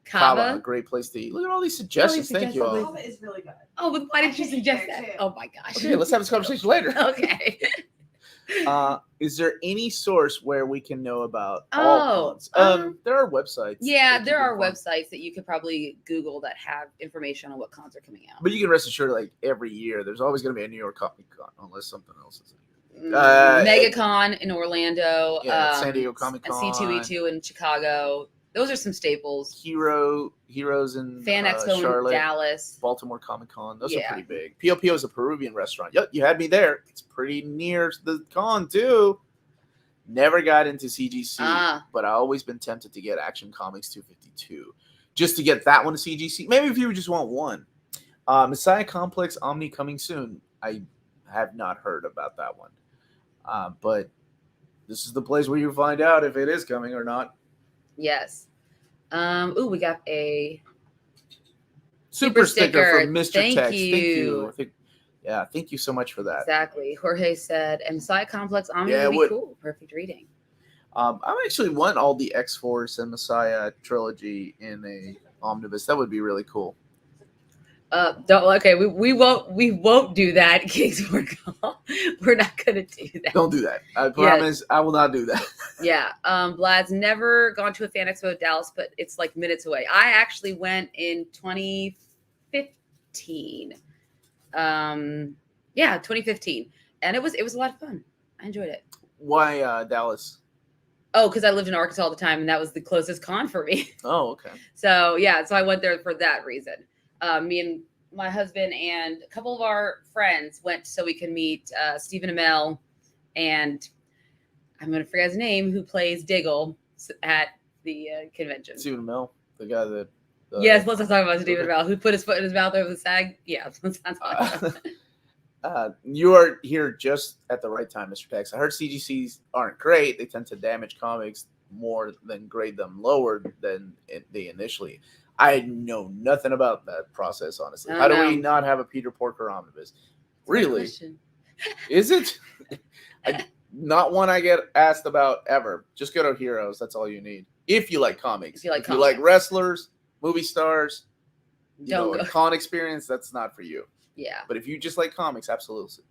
Kava, a great place to eat. Look at all these suggestions. Thank you all. Kava is really good. Oh, but why did you suggest that? Oh my gosh. Okay, let's have this conversation later. Okay. Is there any source where we can know about all cons? There are websites. Yeah, there are websites that you could probably Google that have information on what cons are coming out. But you can rest assured, like every year, there's always going to be a New York Comic Con, unless something else is. MegaCon in Orlando. San Diego Comic Con. C2E2 in Chicago. Those are some staples. Heroes in Fan Expo Charlotte, in Dallas. Baltimore Comic Con. Those are pretty big. P.O.P.O. is a Peruvian restaurant. Yep, you had me there. It's pretty near the con, too. Never got into CGC, but I've always been tempted to get Action Comics 252. just to get that one to CGC. Maybe if you just want one. Messiah Complex Omni coming soon. I have not heard about that one. But this is the place where you find out if it is coming or not. Yes. We got a super sticker from Mr. Thank Tex. you. Thank you. Thank you so much for that. Exactly. Jorge said, and Messiah Complex Omni Yeah, would be cool. Perfect reading. I actually want all the X-Force and Messiah trilogy in a omnibus. That would be really cool. We won't do that, Kings. We're not gonna do that. Don't do that. I promise I will not do that. Yeah. Vlad's never gone to a fan expo at Dallas, but it's like minutes away. I actually went in 2015. 2015. And it was a lot of fun. I enjoyed it. Why Dallas? Oh, because I lived in Arkansas all the time, and that was the closest con for me. Oh, okay. So I went there for that reason. Me and my husband and a couple of our friends went so we could meet Stephen Amell and I'm going to forget his name, who plays Diggle at the convention. Stephen Amell, the guy that... yes, let's not talk about Stephen Amell, who put his foot in his mouth over the SAG. Yeah, let's not talk about that. You are here just at the right time, Mr. Tex. I heard CGCs aren't great. They tend to damage comics more than grade them lower than they initially. I know nothing about that process, honestly. How do we not have a Peter Porker omnibus? Really? Is it? Not one I get asked about ever. Just go to Heroes. That's all you need. If you like comics. If you like wrestlers, movie stars, a con experience, that's not for you. Yeah. But if you just like comics, absolutely.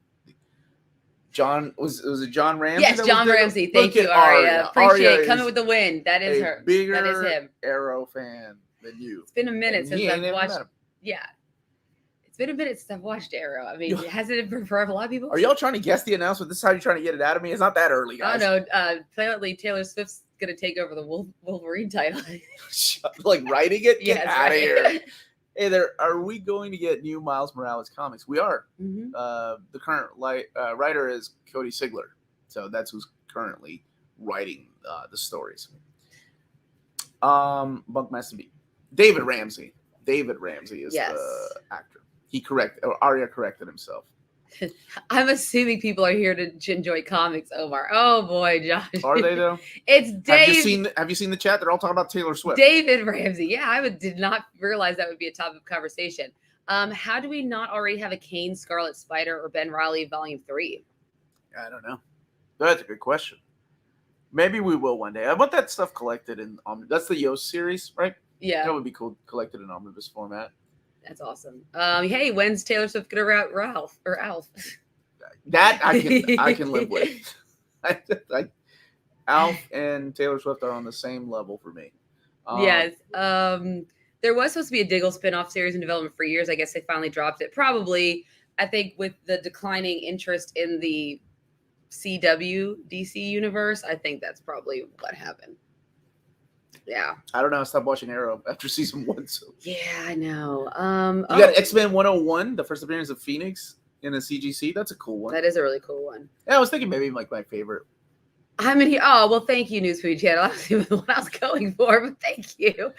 Was it John Ramsey? Yes, John Ramsey. Thank you, Aria. Appreciate it. Coming with the win. That is her. Bigger that is him. Arrow fan than you. It's been a minute since I've watched. Yeah. It's been a minute since I've watched Arrow. I mean, hasn't it been for a lot of people? Are y'all trying to guess the announcement? This is how you're trying to get it out of me? It's not that early, guys. Oh, no. Apparently, Taylor Swift's going to take over the Wolverine title. Like writing it? Get out of right. here. Hey there, are we going to get new Miles Morales comics? We are. Mm-hmm. The current writer is Cody Sigler. So that's who's currently writing the stories. Bunkmaster B. David Ramsey. David Ramsey is the actor. Arya corrected himself. I'm assuming people are here to enjoy comics, Omar. Oh boy, Josh. Are they though? It's Dave. Have you seen the chat? They're all talking about Taylor Swift. David Ramsey. Yeah, I did not realize that would be a topic of conversation. How do we not already have a Kane, Scarlet Spider, or Ben Reilly Volume 3? I don't know. That's a good question. Maybe we will one day. I want that stuff collected in that's the Yoast series, right? Yeah. That would be cool, collected in omnibus format. That's awesome. Hey, when's Taylor Swift gonna route Ralph or Alf? That I can live with. Alf and Taylor Swift are on the same level for me. Yes. There was supposed to be a Diggle spinoff series in development for years. I guess they finally dropped it. Probably, I think, with the declining interest in the CW DC universe, I think that's probably what happened. Yeah. I don't know. I stopped watching Arrow after season 1. So yeah, I know. You got X-Men 101, the first appearance of Phoenix in a CGC. That's a cool one. That is a really cool one. Yeah, I was thinking maybe like my favorite. I'm in here. Oh, well, thank you, News Food Channel. That's what I was going for, but thank you.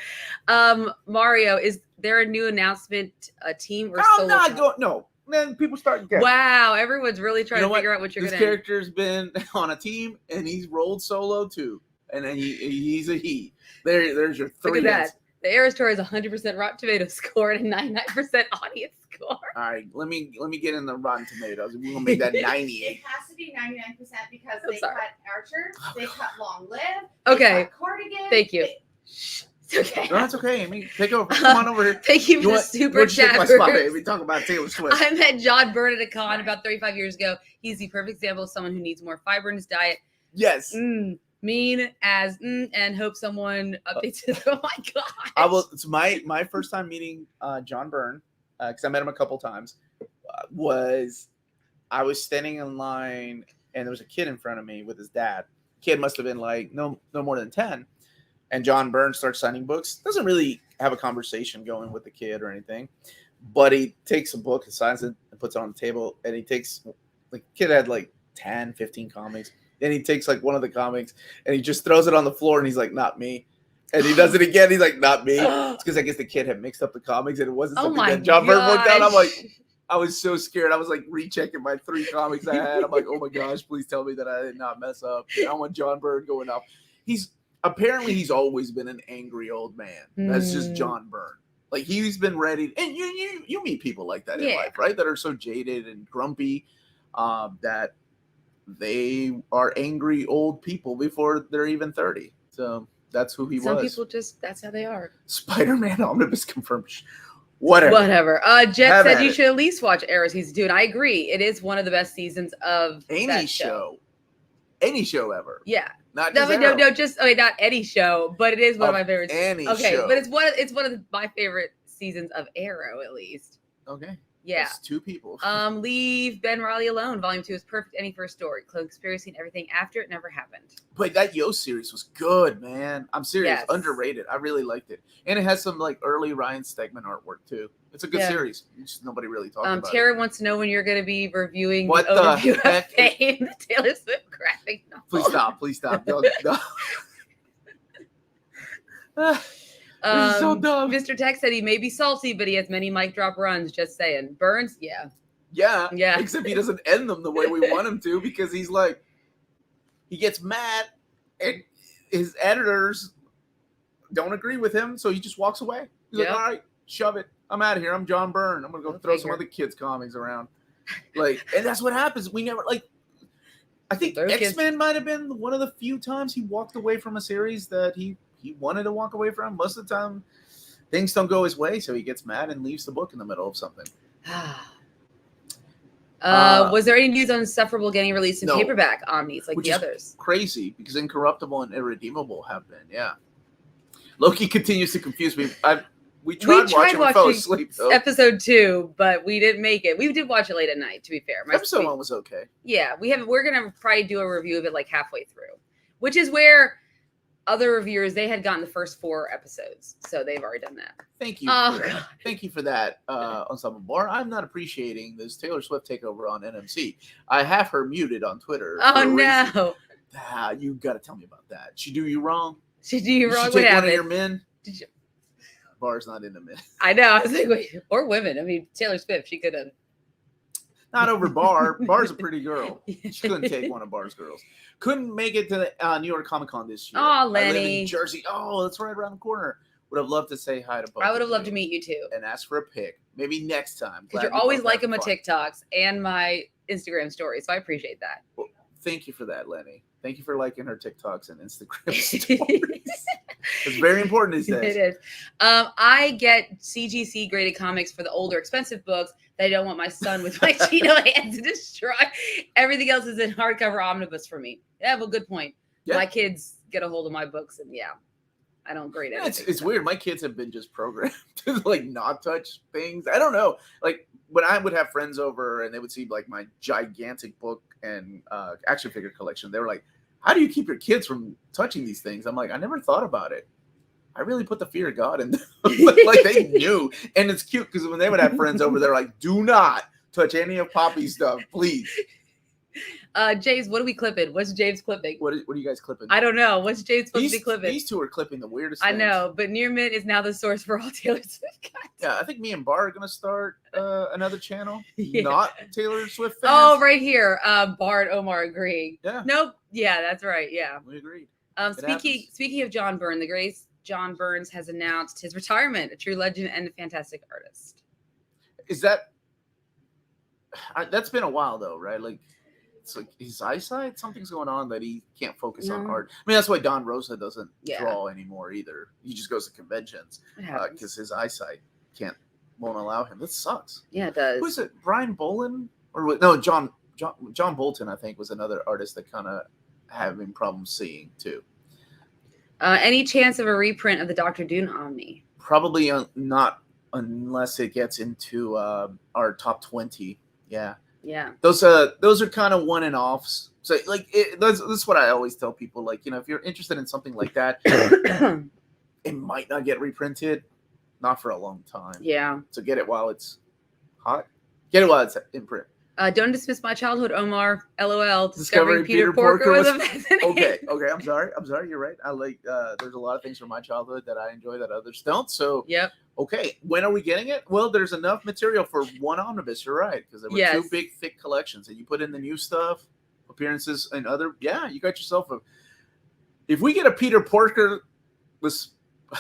Mario, is there a new announcement, a team or solo? I'm not going. No. Then people start guessing. Wow, everyone's really trying to figure out what you're going to. This character's been on a team, and he's rolled solo too. And then he's a he. There's your 3. Look at that. The Eras Tour is 100% Rotten Tomatoes score and 99% audience score. All right, let me get in the Rotten Tomatoes. We're gonna make that 98. It has to be 99% because they cut Archer, they cut Long Live. Okay. Cut Cardigan. Thank you. It's okay. No, that's okay. Amy, take over. Come on over here. Thank you for the super chat. We talk about Taylor Swift. I met John Byrne at a con about 35 years ago. He's the perfect example of someone who needs more fiber in his diet. Yes. Mean as and hope someone updates it. Oh my god! It's my first time meeting John Byrne because I met him a couple times. I was standing in line and there was a kid in front of me with his dad. Kid must have been like no more than 10. And John Byrne starts signing books. Doesn't really have a conversation going with the kid or anything, but he takes a book and signs it and puts it on the table. And he takes the kid had like 10, 15 comics. Then he takes like one of the comics and he just throws it on the floor and he's like, not me. And he does it again. He's like, not me. It's because I guess the kid had mixed up the comics and it wasn't Oh something my that John Byrne worked out. I'm like, gosh. I was so scared. I was like rechecking my 3 comics I had. I'm like, oh my gosh, please tell me that I did not mess up. I want John Byrne going up. He's always been an angry old man. That's just John Byrne. Like he's been ready. And you meet people like that in life, right? That are so jaded and grumpy that they are angry old people before they're even 30. So that's who he was. Some people just, that's how they are. Spider-Man Omnibus confirmed. Whatever. Jet said you should at least watch Arrow season 2, and I agree. It is one of the best seasons of any show ever. Yeah. Not no, just not any show, but it is one of my favorites. Show. But it's one of my favorite seasons of Arrow, at least. Okay. Yeah. That's 2 people. Leave Ben Riley alone. Volume 2 is perfect. Any first story. Clone Conspiracy and everything after it never happened. But that Yoast series was good, man. I'm serious. Yes. Underrated. I really liked it. And it has some like early Ryan Stegman artwork too. It's a good series. Just nobody really talks about Tara it. wants to know when you're going to be reviewing what the overview of Fame, the Taylor Swift graphic novel. Please stop. No. This is so dumb. Mr. Tech said he may be salty, but he has many mic drop runs. Just saying. Burns, yeah. Except he doesn't end them the way we want him to because he's like, he gets mad and his editors don't agree with him, so he just walks away. He's like, all right, shove it. I'm out of here. I'm John Byrne. I'm gonna go throw some other kids' comics around. Like, and that's what happens. We never like. I think X-Men might have been one of the few times he walked away from a series that he wanted to walk away from. Most of the time, things don't go his way, so he gets mad and leaves the book in the middle of something. Was there any news on Insufferable getting released in No. paperback omnis like the others? Crazy, because Incorruptible and Irredeemable have been, Loki continues to confuse me. We tried watching, we fell asleep though. Episode 2, but we didn't make it. We did watch it late at night, to be fair. Episode 1 was okay. Yeah, we're gonna probably do a review of it like halfway through, which is where other reviewers, they had gotten the first 4 episodes, so they've already done that. Thank you. God. Thank you for that, Ensemble Bar. I'm not appreciating this Taylor Swift takeover on NMC. I have her muted on Twitter. Oh no! You got to tell me about that. She do you wrong. She do you wrong. She What take happened? one of your men. Did you? Bar's not into men. I know. I was like, wait, or women. I mean, Taylor Swift. She could have. Not over Bar. Bar's a pretty girl. She couldn't take one of Bar's girls. Couldn't make it to the New York Comic Con this year. Oh, Lenny. I live in Jersey. Oh, that's right around the corner. Would have loved to say hi to both. I would have loved to meet you too. And ask for a pic. Maybe next time. Because you're always liking my TikToks and my Instagram stories, so I appreciate that. Well, thank you for that, Lenny. Thank you for liking her TikToks and Instagram stories. It's very important these days. It is. I get CGC graded comics for the older, expensive books that I don't want my son with my Cheeto hands to destroy. Everything else is in hardcover omnibus for me. Yeah, well, good point. Yeah. My kids get a hold of my books, and I don't grade anything. It's weird. My kids have been just programmed to like not touch things. I don't know. Like when I would have friends over and they would see like my gigantic book and action figure collection, they were like, how do you keep your kids from touching these things? I'm like, I never thought about it. I really put the fear of God in them. Like they knew. And it's cute because when they would have friends over, they're like, do not touch any of Poppy's stuff, please. James, what are we clipping? What's James clipping? What are you guys clipping? I don't know. What's James supposed to be clipping? These 2 are clipping the weirdest I things. know, but Near Mint is now the source for all Taylor Swift content. Yeah, I think me and Bar are going to start another channel. Not Taylor Swift fans. Oh, right here. Bar and Omar agreeing. Yeah. Nope. Yeah, that's right. Yeah. We agreed. Speaking of John Byrne, the great John Burns has announced his retirement, a true legend and a fantastic artist. Is that... that's been a while, though, right? Like, it's like his eyesight, something's going on that he can't focus on art. I mean, that's why Don Rosa doesn't draw anymore either. He just goes to conventions because his eyesight won't allow him. That sucks. Yeah, it does. Who is it? Brian Bolin? Or no, John Bolton, I think, was another artist that kind of having problems seeing too. Any chance of a reprint of the Dr. Dune Omni? Probably not unless it gets into our top 20. Yeah. Yeah. Those are kind of one and offs. So like that's what I always tell people. Like, you know, if you're interested in something like that, it might not get reprinted, not for a long time. Yeah. So get it while it's hot. Get it while it's in print. Don't dismiss my childhood, Omar. LOL. Discovering Peter Porker was was- fascinating. Okay. I'm sorry. You're right. I like. There's a lot of things from my childhood that I enjoy that others don't. So Yep. okay, when are we getting it? Well, there's enough material for one omnibus. You're right, because there were Yes. two big, thick collections, and you put in the new stuff, appearances, and other. Yeah, you got yourself a. If we get a Peter Porker with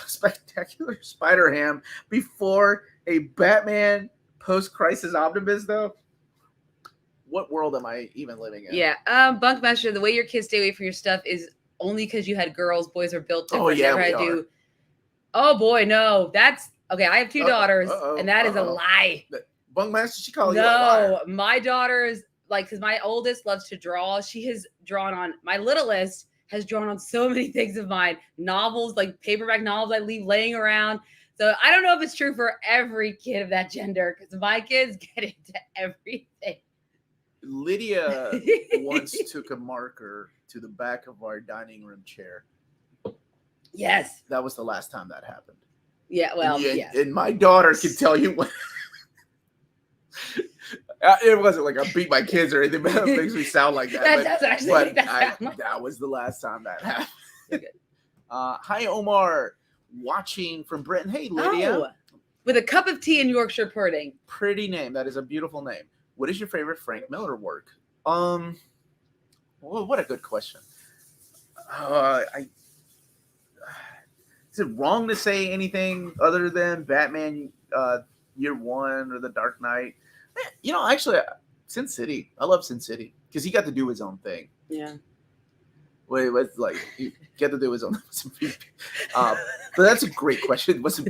Spectacular Spider-Ham before a Batman post-crisis omnibus, though, what world am I even living in? Yeah. Bunkmaster, the way your kids stay away from your stuff is only because you had girls. Boys are built different. Oh, yeah, Never had we to are. do. Oh boy, no. That's okay. I have two daughters, and that is a lie. Bunkmaster, she called you a liar. No, my daughter's like, because my oldest loves to draw. She has drawn on, my littlest has drawn on so many things of mine. Novels, like paperback novels I leave laying around. So I don't know if it's true for every kid of that gender, because my kids get into everything. Lydia once took a marker to the back of our dining room chair. Yes. That was the last time that happened. Yeah, well, and, yeah. And my daughter can tell you what. It wasn't like I beat my kids or anything, but it makes me sound like that. That does actually make that sound like that was the last time that happened. Hi, Omar. Watching from Britain. Hey, Lydia. Oh, with a cup of tea in Yorkshire pudding. Pretty name. That is a beautiful name. What is your favorite Frank Miller work? Well, what a good question. Is it wrong to say anything other than Batman Year One or The Dark Knight? You know, actually, Sin City. I love Sin City because he got to do his own thing. Yeah. Wait, it was like he got to do his own. But that's a great question. It wasn't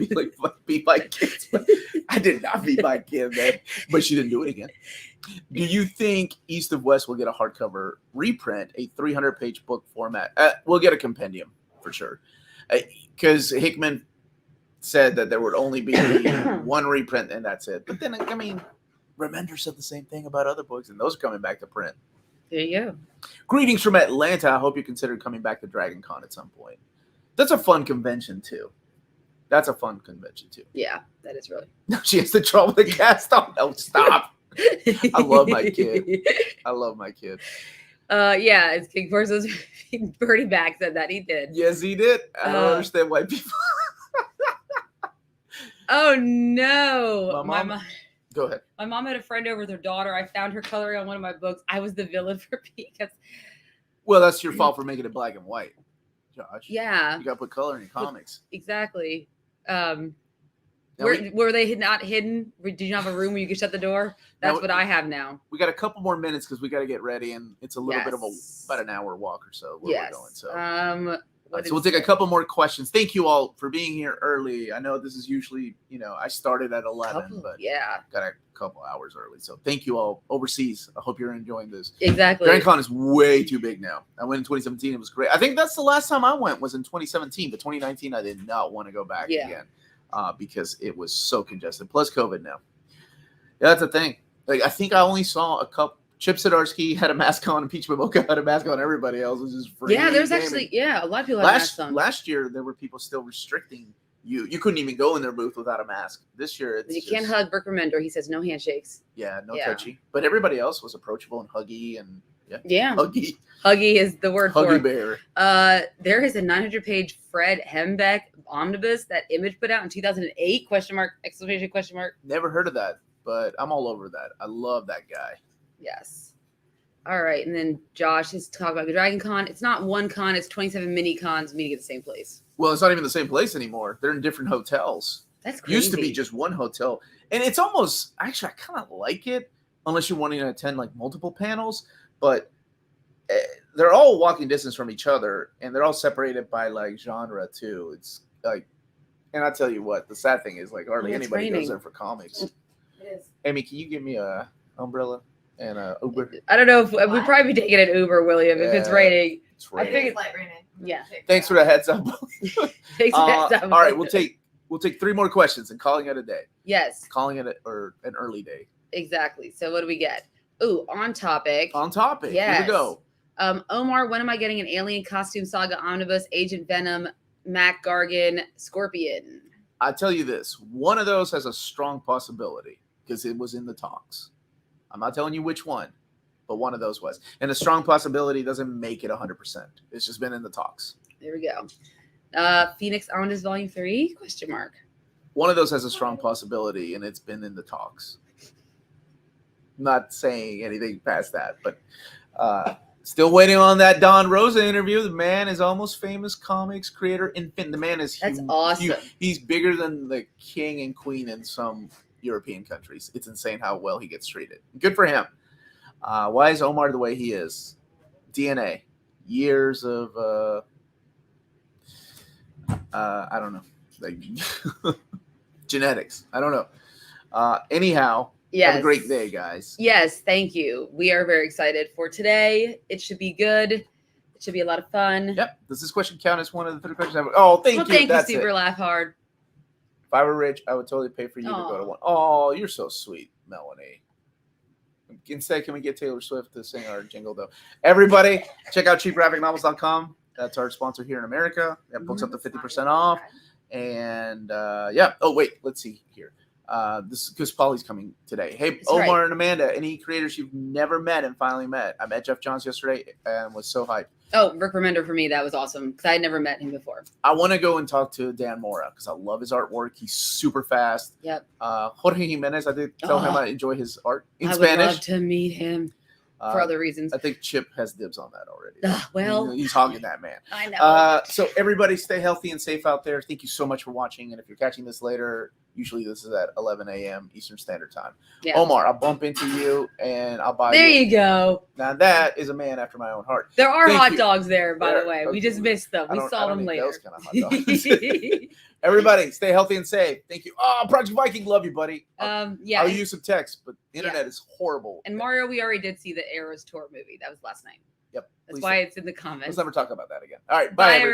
beat my kids. But I did not beat my kid, man. But she didn't do it again. Do you think East of West will get a hardcover reprint, a 300-page book format? We'll get a compendium for sure. Because Hickman said that there would only be one reprint and that's it. But then, I mean, Remender said the same thing about other books, and those are coming back to print. There you go. Greetings from Atlanta. I hope you consider coming back to Dragon Con at some point. That's a fun convention, too. Yeah, that is really. No, she has to draw with the cast on. No, stop. I love my kid. Yeah, it's King Versus Bertie Back said that he did. Yes, he did. I don't understand why people. Oh no! My mom. Go ahead. My mom had a friend over with her daughter. I found her coloring on one of my books. I was the villain for because. Well, that's your fault for making it black and white, Josh. Yeah. You got to put color in your comics. Exactly. Were they not hidden? Did you have a room where you could shut the door? That's what I have now. We got a couple more minutes because we got to get ready, and it's a little bit of about an hour walk or so where we're going. So, so we'll take a couple more questions. Thank you all for being here early. I know this is usually, I started at 11, but got a couple hours early. So thank you all overseas. I hope you're enjoying this. Exactly. Grand Con is way too big now. I went in 2017. It was great. I think that's the last time I went was in 2017, but 2019 I did not want to go back again. Because it was so congested. Plus COVID now. Yeah, that's the thing. Like I think I only saw a couple. Chip Zdarsky had a mask on, and Peach Momoka had a mask on. Everybody else was just free. Yeah, there's actually a lot of people had masks on. Last year there were people still restricting you. You couldn't even go in their booth without a mask. This year it's can't hug Burke Remender. He says no handshakes. Yeah, no touchy. But everybody else was approachable and huggy and huggy. Huggy is the word for it. Bear. There is a 900-page Fred Hembeck omnibus that Image put out in 2008? ? Exclamation question mark. Never heard of that, but I'm all over that. I love that guy. Yes. All right, and then Josh is talking about the Dragon Con. It's not one con; it's 27 mini cons meeting at the same place. Well, it's not even the same place anymore. They're in different hotels. That's crazy. Used to be just one hotel, and it's almost actually I kind of like it, unless you're wanting to attend like multiple panels, but. They're all walking distance from each other, and they're all separated by like genre too. It's like, and I tell you what, the sad thing is like hardly anybody goes there for comics. It is. Amy, can you give me a umbrella and a Uber? I don't know if we'd probably be taking an Uber, William, if it's raining. It's raining. I think it's light raining. Yeah. Thanks for the heads up. All right, we'll take 3 more questions and calling it a day. Yes. Calling it an early day. Exactly. So what do we get? Ooh, on topic. Yes. Here we go. Omar, when am I getting an Alien Costume Saga Omnibus, Agent Venom, Mac Gargan, Scorpion? I tell you this, one of those has a strong possibility because it was in the talks. I'm not telling you which one, but one of those was. And a strong possibility doesn't make it 100%. It's just been in the talks. There we go. Phoenix Omnibus Volume 3? Question mark. One of those has a strong possibility, and it's been in the talks. Not saying anything past that, but still waiting on that Don Rosa interview. The man is almost famous comics creator. The man is huge. That's awesome. He's bigger than the king and queen in some European countries. It's insane how well he gets treated. Good for him. Why is Omar the way he is? DNA. Years of, I don't know. Like genetics. I don't know. Anyhow, yes. Have a great day, guys. Yes, thank you. We are very excited for today. It should be good. It should be a lot of fun. Yep. Does this question count as one of the 3 questions? Oh, thank you. Thank That's you, Super it. Laugh Hard. If I were rich, I would totally pay for you to go to one. Oh, you're so sweet, Melanie. Instead, can we get Taylor Swift to sing our jingle, though? Everybody, check out cheapgraphicnovels.com. That's our sponsor here in America. That books up to 50% off. And yeah. Oh, wait. Let's see here. This is because Polly's coming today. Hey, That's Omar right. and Amanda, any creators you've never met and finally met? I met Geoff Johns yesterday and was so hyped. Oh, Rick Remender for me. That was awesome because I had never met him before. I want to go and talk to Dan Mora because I love his artwork. He's super fast. Yep. Jorge Jimenez, I did tell him I enjoy his art in I Spanish. would love to meet him for other reasons. I think Chip has dibs on that already. Well, he's hogging that, man. I know. So everybody stay healthy and safe out there. Thank you so much for watching. And if you're catching this later, usually this is at 11 a.m. Eastern Standard Time. Yeah. Omar, I'll bump into you and I'll buy There you go. Now that is a man after my own heart. There are Thank hot you. dogs there, by the way. Okay. We just missed them. We saw them later. Those kind of hot dogs. Everybody, stay healthy and safe. Thank you. Oh, Project Viking, love you, buddy. Yeah. I'll use some text, but internet is horrible. And Mario, we already did see the Eras Tour movie. That was last night. Yep. That's why it's in the comments. Let's never talk about that again. All right. Bye everybody.